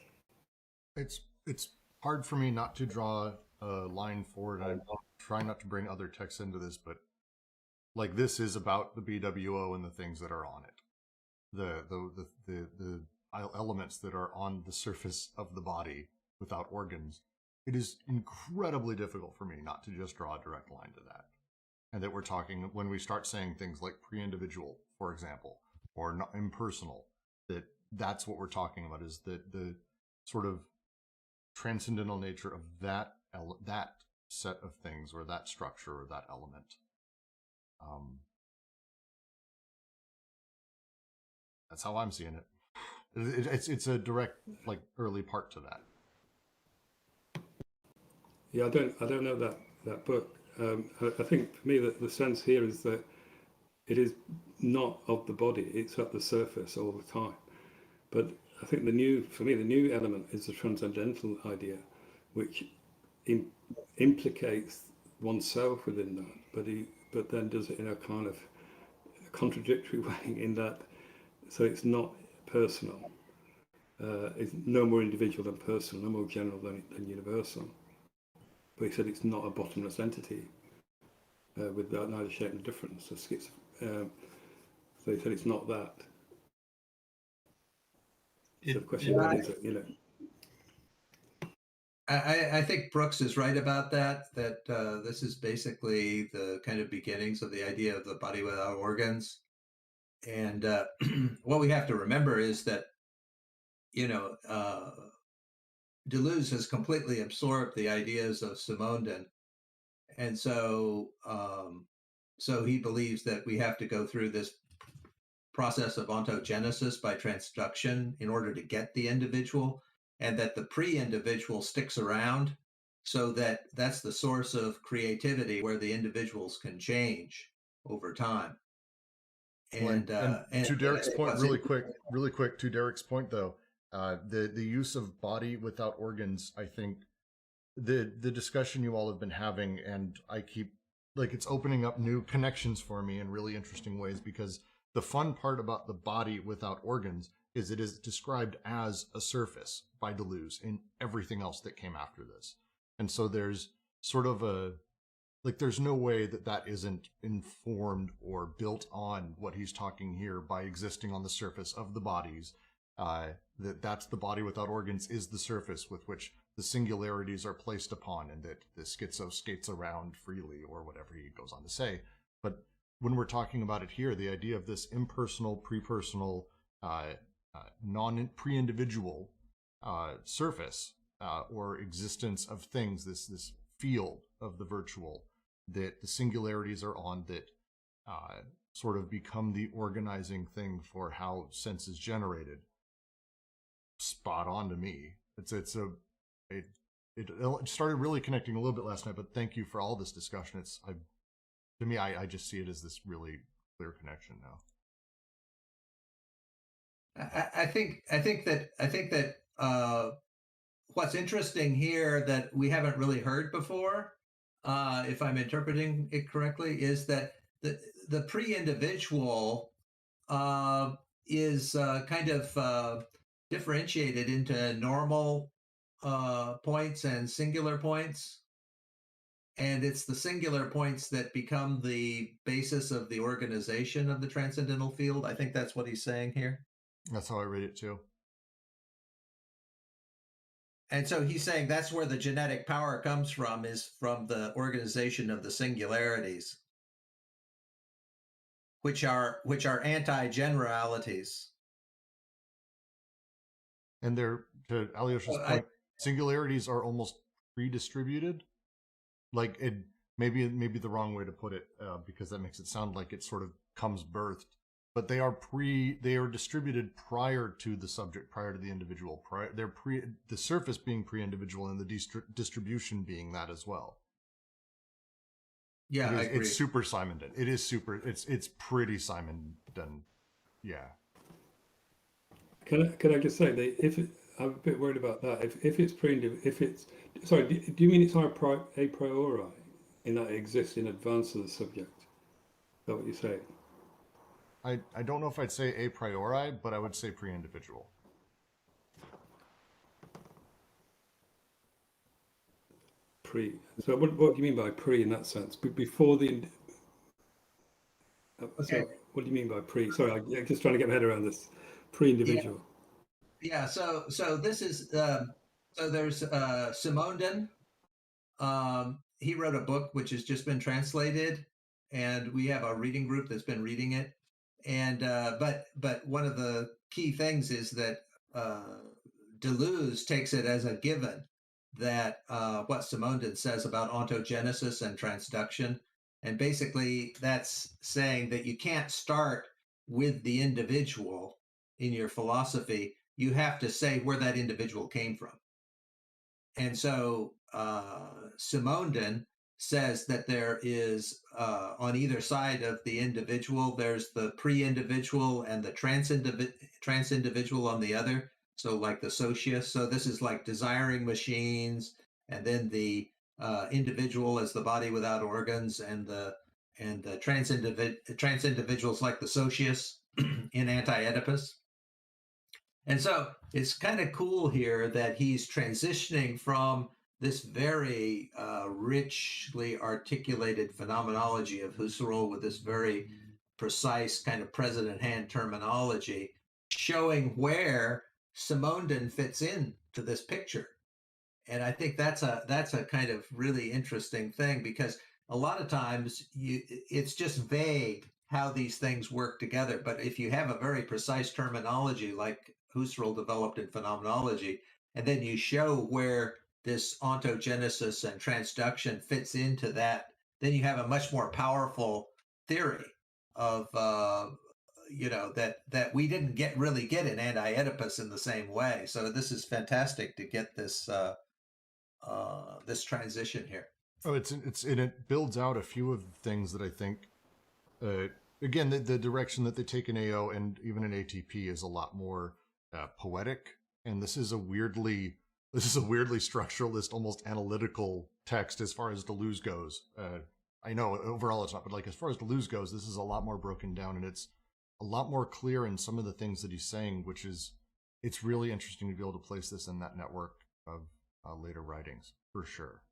It's hard for me not to draw a line forward. I'm trying not to bring other texts into this, but like this is about the BWO and the things that are on it, the elements that are on the surface of the body without organs. It is incredibly difficult for me not to just draw a direct line to that. And that we're talking, when we start saying things like pre-individual, for example, or not impersonal, that's what we're talking about, is the sort of transcendental nature of that set of things, or that structure, or that element. That's how I'm seeing it. It's a direct, like, early part to that. Yeah, I don't know that book. I think for me that the sense here is that it is not of the body; it's at the surface all the time. But I think the new element is the transcendental idea, which implicates oneself within that. But then does it in a kind of contradictory way, in that, so it's not personal. It's no more individual than personal, no more general than universal. But he said it's not a bottomless entity without neither shape nor difference. So he said it's not that. So the question, what is it? You know. I think Brooks is right about that. This is basically the kind of beginnings of the idea of the body without organs. And what we have to remember is that, Deleuze has completely absorbed the ideas of Simondon, and so he believes that we have to go through this process of ontogenesis by transduction in order to get the individual, and that the pre-individual sticks around, so that's the source of creativity, where the individuals can change over time. And to Derek's point, really quick to Derek's point though, the use of body without organs, I think the discussion you all have been having, and I keep, like, it's opening up new connections for me in really interesting ways, because the fun part about the body without organs is it is described as a surface by Deleuze in everything else that came after this. And so there's sort of there's no way that isn't informed or built on what he's talking here by existing on the surface of the bodies. That's the body without organs is the surface with which the singularities are placed upon, and that the schizo skates around freely, or whatever he goes on to say. But when we're talking about it here, the idea of this impersonal, pre-personal, pre-individual surface or existence of things, this field of the virtual that the singularities are on, that sort of become the organizing thing for how sense is generated. Spot on to me. it started really connecting a little bit last night, but thank you for all this discussion. To me, I just see it as this really clear connection now. I think that what's interesting here that we haven't really heard before, if I'm interpreting it correctly, is that the pre-individual is kind of differentiated into normal points and singular points. And it's the singular points that become the basis of the organization of the transcendental field. I think that's what he's saying here. That's how I read it too. And so he's saying that's where the genetic power comes from, is from the organization of the singularities, which are anti-generalities. And they're, to Alyosha's point, singularities are almost pre-distributed. Like it maybe the wrong way to put it, because that makes it sound like it sort of comes birthed. But they are distributed prior to the subject, prior to the individual. The surface being pre-individual and the distribution being that as well. Yeah, I agree. It's super Simondon. It is super. It's pretty Simondon. Yeah. Can I just say that I'm a bit worried about that. If it's sorry, do you mean it's a priori in that it exists in advance of the subject? Is that what you're saying? I don't know if I'd say a priori, but I would say pre-individual. So what do you mean by pre in that sense? Before the... Okay. So what do you mean by pre? Sorry, I'm just trying to get my head around this. Pre-individual. Yeah. So this is so there's Simondon. He wrote a book which has just been translated, and we have a reading group that's been reading it. And but one of the key things is that Deleuze takes it as a given that what Simondon says about ontogenesis and transduction, and basically that's saying that you can't start with the individual in your philosophy. You have to say where that individual came from. And so Simondon says that there is on either side of the individual, there's the pre-individual and the trans-individual on the other. So like the socius. So this is like desiring machines, and then the individual as the body without organs, and the trans-individuals like the socius in Anti-Oedipus. And so it's kind of cool here that he's transitioning from this very richly articulated phenomenology of Husserl with this very precise kind of present hand terminology, showing where Simondon fits in to this picture. And I think that's a kind of really interesting thing, because a lot of times it's just vague how these things work together. But if you have a very precise terminology like Husserl developed in phenomenology, and then you show where this ontogenesis and transduction fits into that, then you have a much more powerful theory of that we didn't really get in Anti-Oedipus in the same way. So this is fantastic to get this this transition here. Oh, it builds out a few of the things that I think, again, the direction that they take in AO and even in ATP is a lot more poetic, and this is a weirdly structuralist, almost analytical text as far as Deleuze goes. I know overall it's not, but like as far as Deleuze goes, this is a lot more broken down, and it's a lot more clear in some of the things that he's saying, it's really interesting to be able to place this in that network of later writings for sure.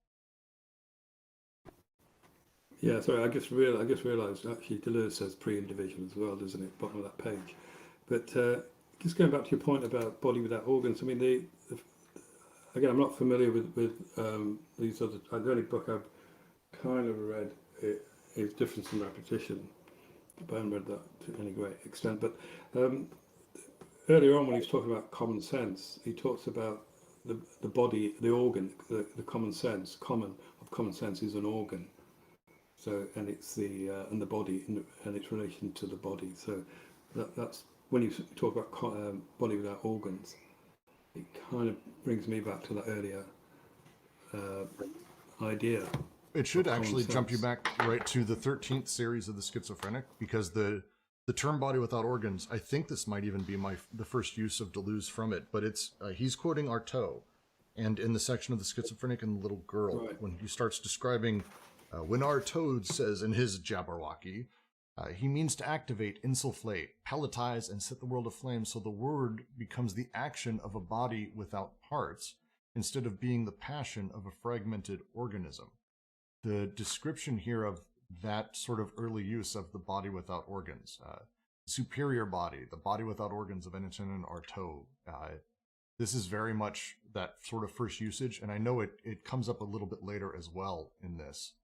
Yeah, sorry, I just realised actually Deleuze says pre-individual as well, doesn't it? Bottom of that page. But just going back to your point about body without organs, I mean, again, I'm not familiar with these other. The only book I've kind of read is Difference and Repetition, but I haven't read that to any great extent. But earlier on, when he was talking about common sense, he talks about the body, the organ, the common sense. Common sense is an organ. So, and it's the body and its relation to the body. So that's when you talk about body without organs, it kind of brings me back to that earlier idea. It should of common actually jump you sense. back right to the 13th series of the Schizophrenic, because the term "body without organs," I think this might even be the first use of Deleuze from it, but it's he's quoting Artaud, and in the section of the Schizophrenic and the little girl, Right. when he starts describing when Artaud says in his Jabberwocky, he means to activate, insufflate, pelletize, and set the world aflame, so the word becomes the action of a body without parts, instead of being the passion of a fragmented organism. The description here of that sort of early use of the body without organs, superior body, the body without organs of Eniton and Artaud. This is very much that sort of first usage, and I know it comes up a little bit later as well in this.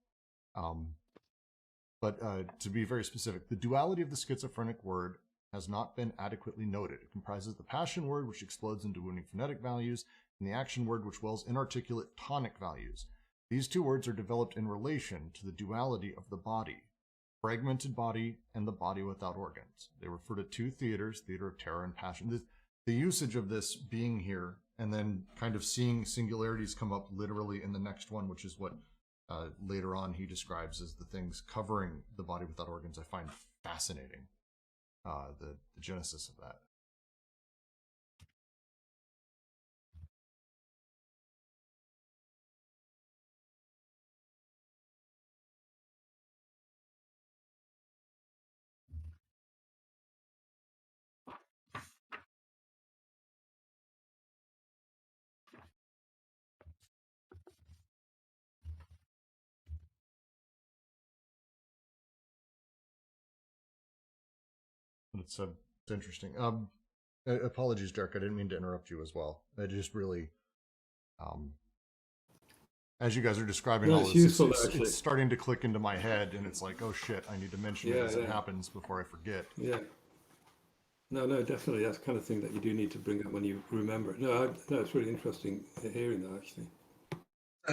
But to be very specific, the duality of the schizophrenic word has not been adequately noted. It comprises the passion word, which explodes into wounding phonetic values, and the action word, which wells inarticulate tonic values. These two words are developed in relation to the duality of the body, fragmented body and the body without organs. They refer to two theaters, theater of terror and passion. The usage of this being here and then kind of seeing singularities come up literally in the next one, which is what later on he describes as the things covering the body without organs, I find fascinating, the genesis of that. It's interesting. Apologies, Derek. I didn't mean to interrupt you as well. I just really, as you guys are describing No, all it's this, useful, it's actually. starting to click into my head, and it's like, oh shit, I need to mention it Yeah, as it yeah. happens before I forget. Yeah. No, definitely. That's the kind of thing that you do need to bring up when you remember it. No, it's really interesting hearing that, actually.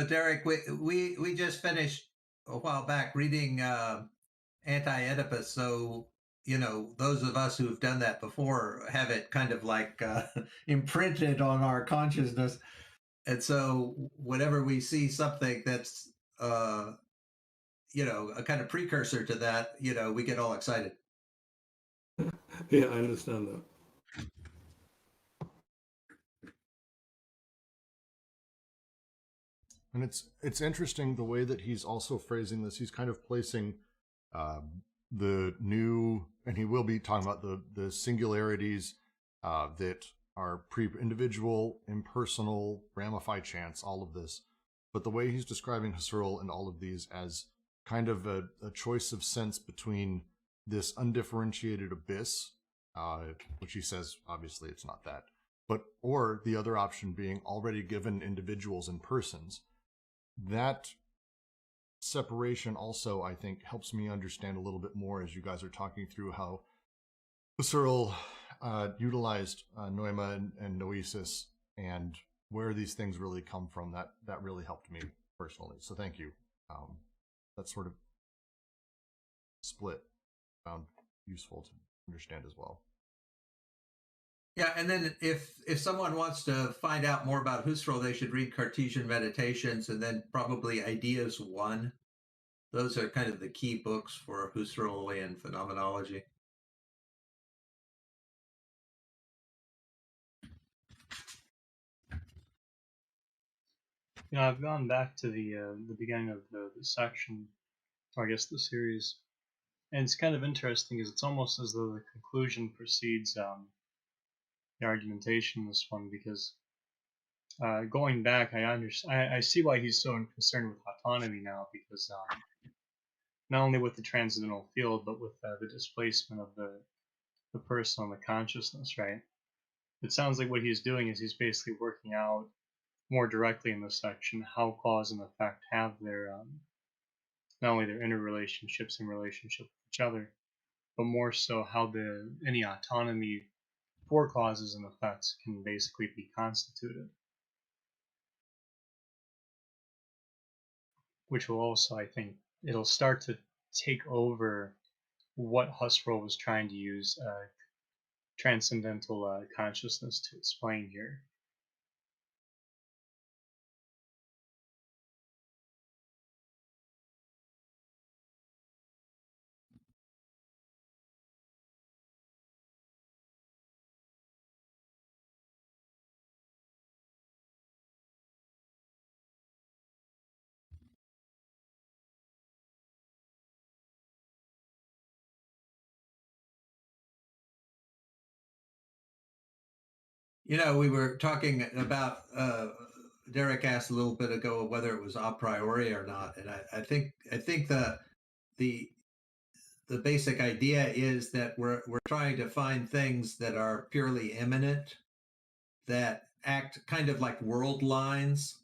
Derek, we just finished a while back reading Anti-Oedipus, so those of us who've done that before have it kind of like imprinted on our consciousness, and so whenever we see something that's a kind of precursor to that, we get all excited. Yeah, I understand that. And it's interesting the way that he's also phrasing this. He's kind of placing the new, and he will be talking about the singularities that are pre-individual, impersonal, ramified chance, all of this. But the way he's describing Husserl and all of these as kind of a choice of sense between this undifferentiated abyss, which he says obviously it's not that, but or the other option being already given individuals and persons. That separation also, I think, helps me understand a little bit more as you guys are talking through how Husserl utilized Noema and Noesis and where these things really come from. That really helped me personally. So thank you. That sort of split found useful to understand as well. Yeah, and then if someone wants to find out more about Husserl, they should read Cartesian Meditations and then probably Ideas 1. Those are kind of the key books for Husserlian phenomenology. I've gone back to the beginning of the section, or I guess the series, and it's kind of interesting because it's almost as though the conclusion precedes the argumentation in this one, because going back, I see why he's so concerned with autonomy now, because not only with the transcendental field, but with the displacement of the person on the consciousness, right? It sounds like what he's doing is he's basically working out more directly in this section how cause and effect have their not only their interrelationships and relationship with each other, but more so how any autonomy for causes and effects can basically be constituted. Which will also, I think, it'll start to take over what Husserl was trying to use transcendental consciousness to explain here. We were talking about, Derek asked a little bit ago whether it was a priori or not. And I think the basic idea is that we're trying to find things that are purely immanent, that act kind of like world lines,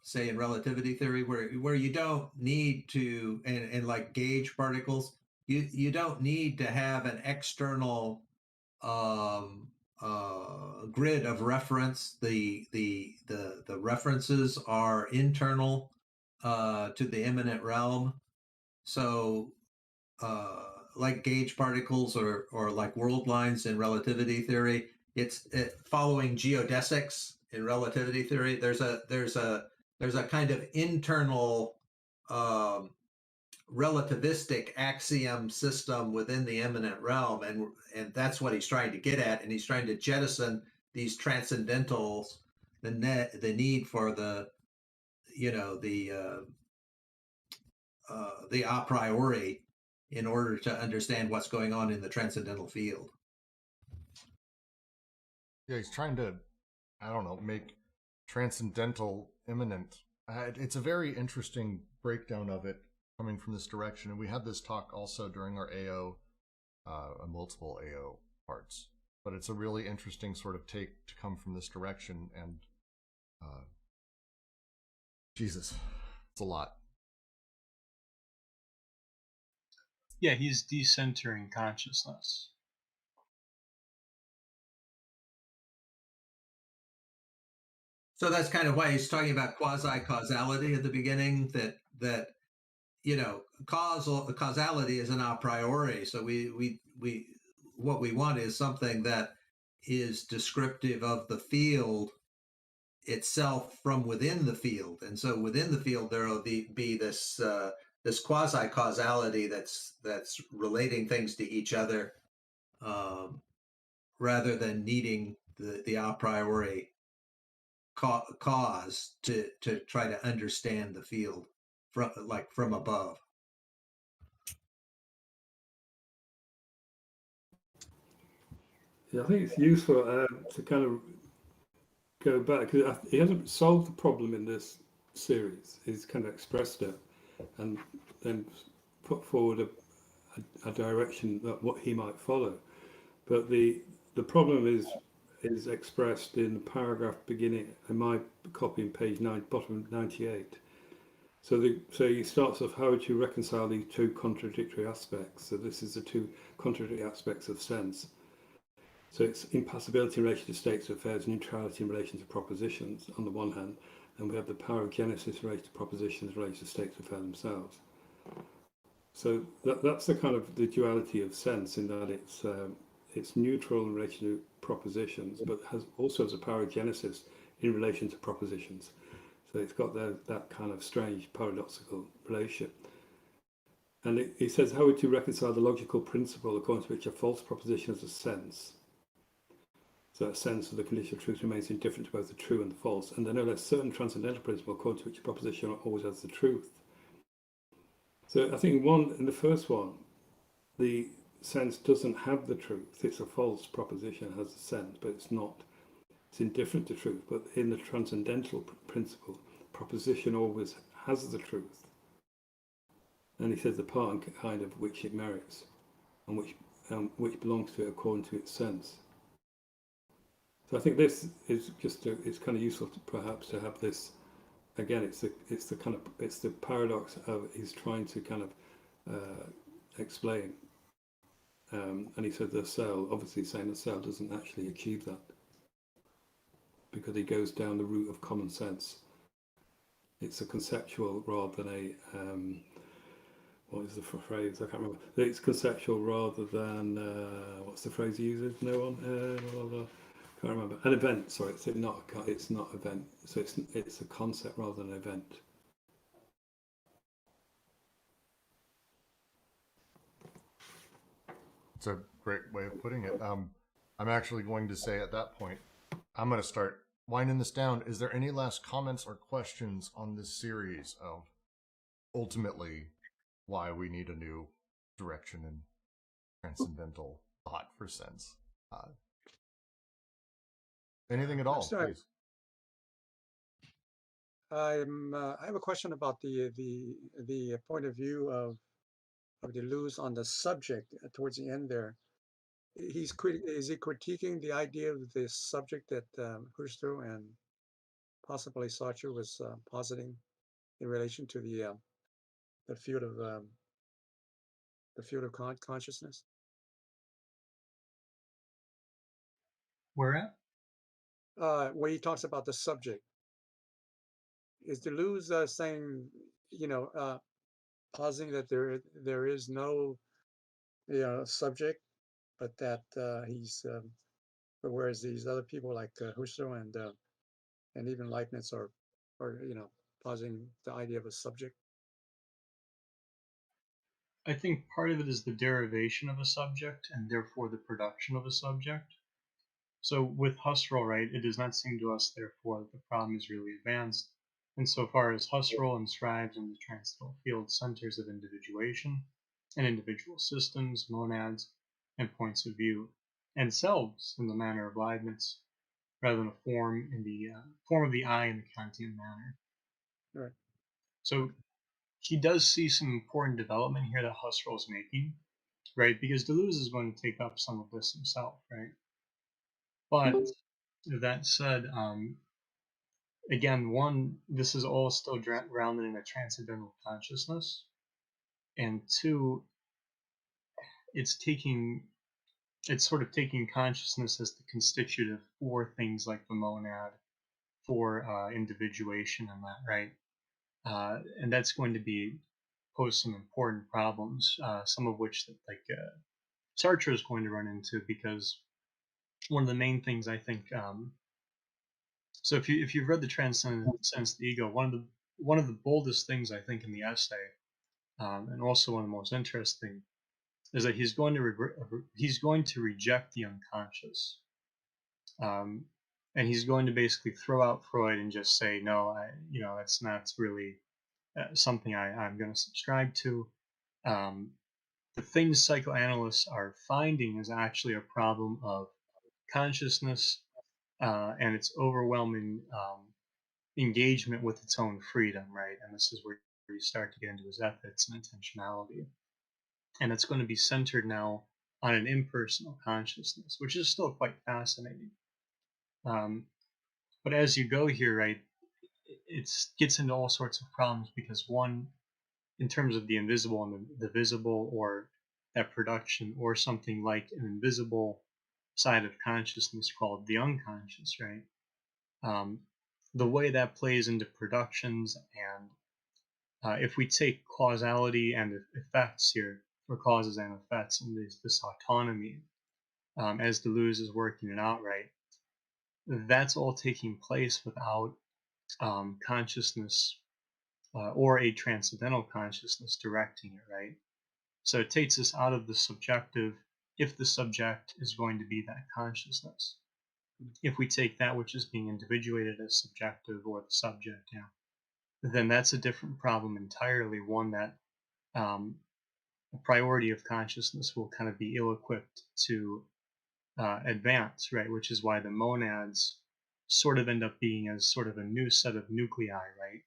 say in relativity theory, where you don't need to, and like gauge particles, you don't need to have an external grid of reference. The references are internal to the immanent realm. So like gauge particles or like world lines in relativity theory, it's following geodesics in relativity theory. There's a kind of internal relativistic axiom system within the immanent realm, and that's what he's trying to get at, and he's trying to jettison these transcendentals, the need for the a priori in order to understand what's going on in the transcendental field. Yeah, he's trying to, I don't know, make transcendental immanent. It's a very interesting breakdown of it coming from this direction. And we had this talk also during our AO, multiple AO parts. But it's a really interesting sort of take to come from this direction. And Jesus, it's a lot. Yeah, he's decentering consciousness. So that's kind of why he's talking about quasi-causality at the beginning, that causality is an a priori. So we what we want is something that is descriptive of the field itself from within the field. And so within the field there will be this this quasi-causality that's relating things to each other, rather than needing the a priori cause to try to understand the field from above. Yeah, I think it's useful to kind of go back, because he hasn't solved the problem in this series. He's kind of expressed it and then put forward a direction that what he might follow. But the problem is expressed in the paragraph beginning in my copy in page 9, bottom 98. So he starts off, how would you reconcile these two contradictory aspects? So this is the two contradictory aspects of sense. So it's impassibility in relation to states of affairs, neutrality in relation to propositions on the one hand, and we have the power of genesis in relation to propositions related to states of affairs themselves. So that's the kind of the duality of sense, in that it's neutral in relation to propositions, but also has a power of genesis in relation to propositions. So it's got that kind of strange paradoxical relationship. And he says, how would you reconcile the logical principle according to which a false proposition has a sense? So a sense of the condition of truth remains indifferent to both the true and the false, and then no less certain transcendental principle according to which a proposition always has the truth. So I think in the first one, the sense doesn't have the truth. It's a false proposition, it has a sense, but it's not. It's indifferent to truth. But in the transcendental principle, proposition always has the truth. And he says the part and kind of which it merits, and which belongs to it according to its sense. So I think this is it's kind of useful perhaps to have this. Again, it's the paradox of he's trying to kind of explain. And he said the cell, obviously saying the cell doesn't actually achieve that, because he goes down the route of common sense. It's a conceptual rather than a what is the phrase? I can't remember. It's conceptual rather than what's the phrase he uses? No one. Can't remember. An event. Sorry, it's not event. So it's a concept rather than an event. It's a great way of putting it. I'm actually going to say at that point, I'm going to start winding this down. Is there any last comments or questions on this series of ultimately why we need a new direction in transcendental thought for sense? Anything at I'm all, still, please. I have a question about the point of view of Deleuze on the subject towards the end there. Is he critiquing the idea of the subject that Husserl and possibly Sartre was positing in relation to the field of consciousness? Where at? Where he talks about the subject. Is Deleuze saying, positing that there is no subject, but that but whereas these other people like Husserl and even Leibniz are positing the idea of a subject? I think part of it is the derivation of a subject and therefore the production of a subject. So with Husserl, right, it does not seem to us, therefore, that the problem is really advanced insofar as Husserl inscribes in the transcendental field centers of individuation and individual systems, monads, and points of view, and selves in the manner of Leibniz, rather than a form in the form of the I in the Kantian manner. Right. So he does see some important development here that Husserl is making, right? Because Deleuze is going to take up some of this himself, right? But that said, again, one, this is all still grounded in a transcendental consciousness, and two, it's sort of taking consciousness as the constitutive for things like the monad, for individuation and that, right? And that's going to pose some important problems, some of which Sartre is going to run into, because one of the main things I think. So if you've read the Transcendent Sense of the Ego, one of the boldest things I think in the essay, and also one of the most interesting, is that he's going to reject the unconscious, and he's going to basically throw out Freud and just say, no, that's not really something I'm going to subscribe to. The things psychoanalysts are finding is actually a problem of consciousness and its overwhelming engagement with its own freedom, right? And this is where you start to get into his ethics and intentionality. And it's going to be centered now on an impersonal consciousness, which is still quite fascinating. But as you go here, right, it gets into all sorts of problems because, one, in terms of the invisible and the visible, or that production, or something like an invisible side of consciousness called the unconscious, right? The way that plays into productions, and if we take causality and effects here, or causes and effects, and this autonomy, as Deleuze is working it out, right, that's all taking place without consciousness or a transcendental consciousness directing it, right? So it takes us out of the subjective if the subject is going to be that consciousness. If we take that which is being individuated as subjective, or the subject, then that's a different problem entirely, one that a priority of consciousness will kind of be ill-equipped to advance, right? Which is why the monads sort of end up being as sort of a new set of nuclei, right?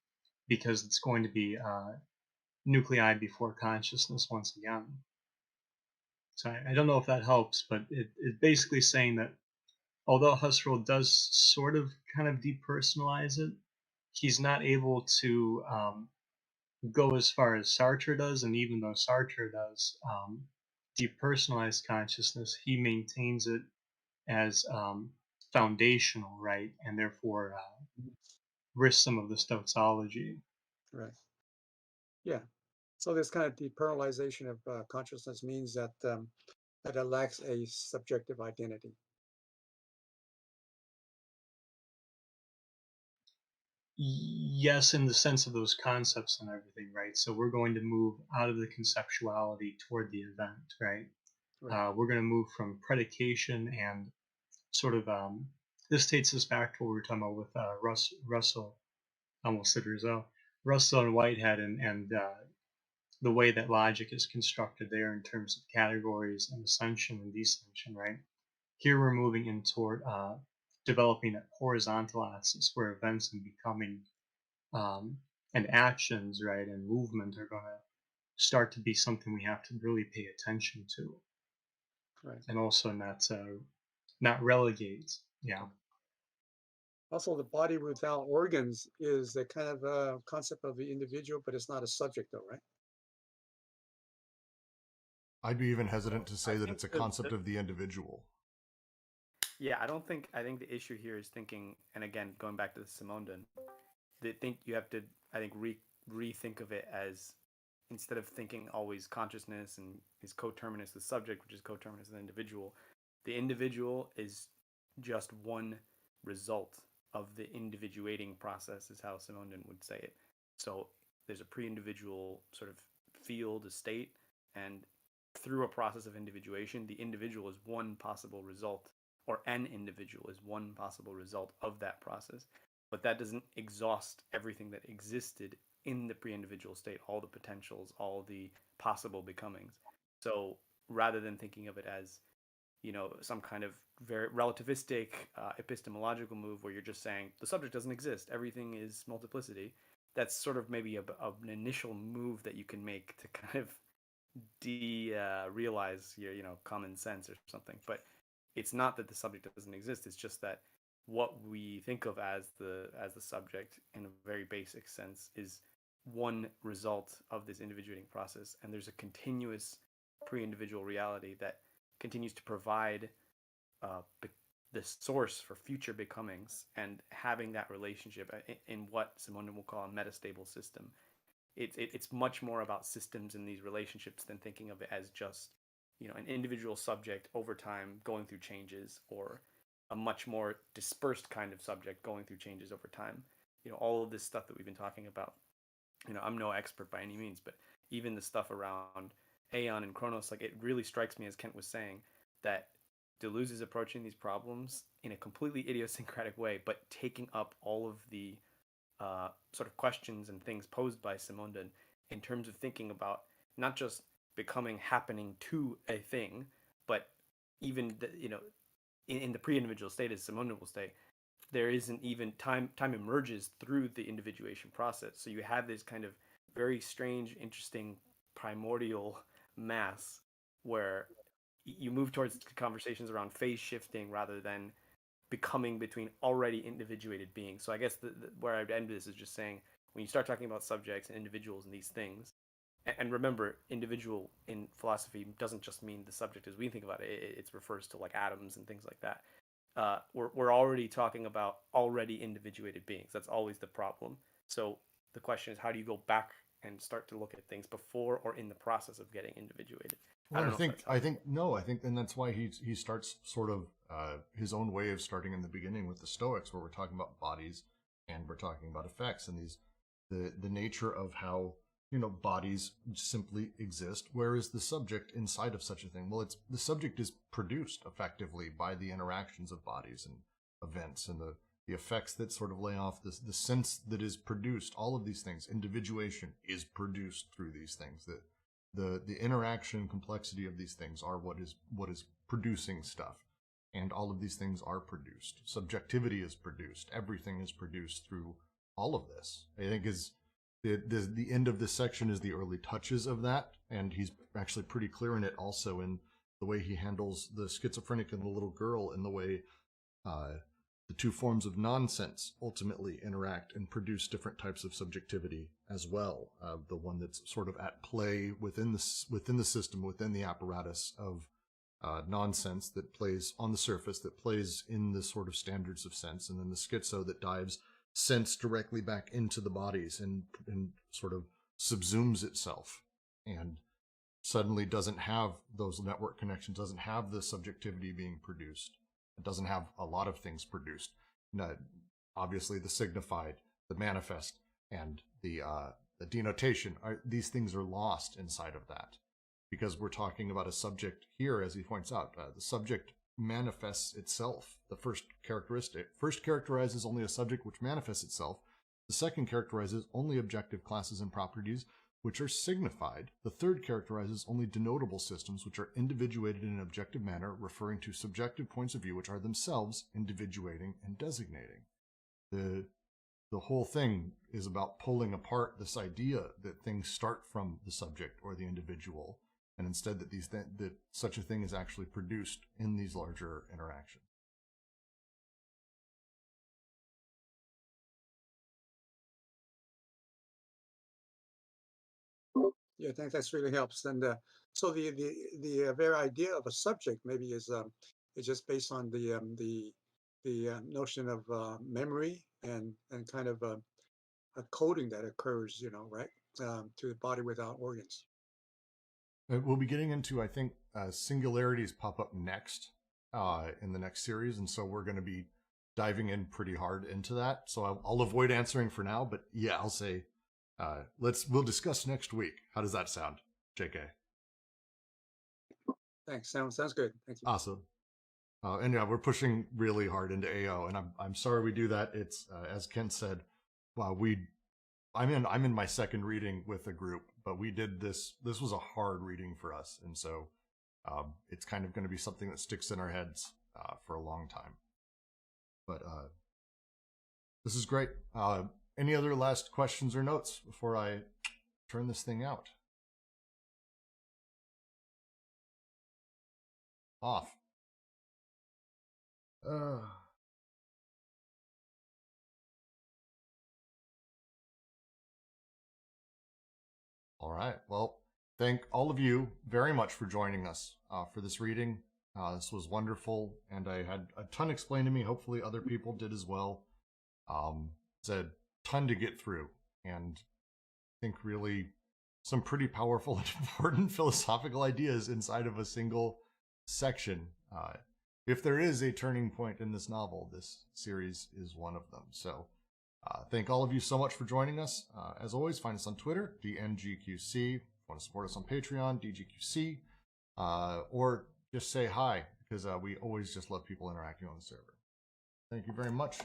Because it's going to be nuclei before consciousness once again. So I don't know if that helps, but it's basically saying that although Husserl does sort of kind of depersonalize it, he's not able to go as far as Sartre does, and even though Sartre does depersonalize consciousness, he maintains it as foundational, right, and therefore risks some of the Stoicsology. Right. Yeah. So this kind of depersonalization of consciousness means that that it lacks a subjective identity. Yes, in the sense of those concepts and everything, right? So we're going to move out of the conceptuality toward the event, right? Right. We're going to move from predication and sort of this takes us back to what we were talking about with Russell, almost said Rizzo, Russell and Whitehead, and the way that logic is constructed there in terms of categories and ascension and descension, right? Here we're moving in developing a horizontal axis where events and becoming and actions, right, and movement are going to start to be something we have to really pay attention to, Right. and also not relegate. Yeah. Also, the body without organs is a kind of a concept of the individual, but it's not a subject, though, right? I'd be even hesitant to say I that think it's a the- concept of the individual. Yeah, I think the issue here is thinking, and again, going back to the Simondon, they think you have to, I think, rethink of it as, instead of thinking always consciousness and is coterminous with subject, which is coterminous with the individual is just one result of the individuating process, is how Simondon would say it. So there's a pre-individual sort of field, a state, and through a process of individuation, the individual is one possible result, or an individual is one possible result of that process. But that doesn't exhaust everything that existed in the pre-individual state, all the potentials, all the possible becomings. So rather than thinking of it as, some kind of very relativistic epistemological move where you're just saying the subject doesn't exist, everything is multiplicity, that's sort of maybe an initial move that you can make to kind of realize your common sense or something. But it's not that the subject doesn't exist, it's just that what we think of as the subject in a very basic sense is one result of this individuating process, and there's a continuous pre-individual reality that continues to provide the source for future becomings, and having that relationship in what Simondon will call a metastable system. It's much more about systems in these relationships than thinking of it as just an individual subject over time going through changes, or a much more dispersed kind of subject going through changes over time. All of this stuff that we've been talking about. I'm no expert by any means, but even the stuff around Aeon and Chronos, like, it really strikes me, as Kent was saying, that Deleuze is approaching these problems in a completely idiosyncratic way, but taking up all of the sort of questions and things posed by Simondon in terms of thinking about not just becoming happening to a thing, but even in the pre-individual state, as Simondon will say, there isn't even time emerges through the individuation process. So you have this kind of very strange, interesting primordial mass where you move towards conversations around phase shifting rather than becoming between already individuated beings. So I guess where I'd end this is just saying, when you start talking about subjects and individuals and these things, and remember, individual in philosophy doesn't just mean the subject as we think about it. It refers to like atoms and things like that. We're already talking about already individuated beings. That's always the problem. So the question is, how do you go back and start to look at things before or in the process of getting individuated? Well, and that's why he starts sort of his own way of starting in the beginning with the Stoics, where we're talking about bodies and we're talking about effects and the nature of how bodies simply exist. Where is the subject inside of such a thing? Well, the subject is produced effectively by the interactions of bodies and events and the effects that sort of lay off the sense that is produced. All of these things, individuation is produced through these things. That the interaction complexity of these things are what is producing stuff, and all of these things are produced. Subjectivity is produced. Everything is produced through all of this. I think is the end of this section is the early touches of that, and he's actually pretty clear in it also in the way he handles the schizophrenic and the little girl, in the way the two forms of nonsense ultimately interact and produce different types of subjectivity as well. The one that's sort of at play within the system, within the apparatus of nonsense that plays on the surface, that plays in the sort of standards of sense, and then the schizo that dives sense directly back into the bodies and sort of subsumes itself and suddenly doesn't have those network connections, doesn't have the subjectivity being produced. It doesn't have a lot of things produced. Obviously, the signified, the manifest, and the denotation, these things are lost inside of that, because we're talking about a subject here, as he points out. The subject manifests itself. The first characterizes only a subject which manifests itself. The second characterizes only objective classes and properties. which are signified. The third characterizes only denotable systems, which are individuated in an objective manner, referring to subjective points of view, which are themselves individuating and designating. The whole thing is about pulling apart this idea that things start from the subject or the individual, and instead that such a thing is actually produced in these larger interactions. Yeah, I think that's really helps. And so the very idea of a subject maybe is just based on the notion of memory and kind of a coding that occurs, right, to the body without organs. We'll be getting into, I think, singularities pop up next in the next series, and so we're going to be diving in pretty hard into that. So I'll avoid answering for now, but yeah, I'll say we'll discuss next week. How does that sound, JK? Thanks. Sounds good. Thank you. Awesome. And yeah, we're pushing really hard into AO, and I'm sorry we do that. It's as Kent said, I'm in my second reading with a group, but we did this. This was a hard reading for us, and so it's kind of going to be something that sticks in our heads for a long time. But this is great. Any other last questions or notes before I turn this thing out? Off. All right. Well, thank all of you very much for joining us for this reading. This was wonderful, and I had a ton explained to me. Hopefully other people did as well. It's a ton to get through, and I think really some pretty powerful and important philosophical ideas inside of a single section. If there is a turning point in this novel, this series is one of them. So thank all of you so much for joining us. As always, find us on Twitter, DNGQC. If you want to support us on Patreon, DGQC. Or just say hi, because we always just love people interacting on the server. Thank you very much,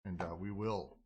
and we will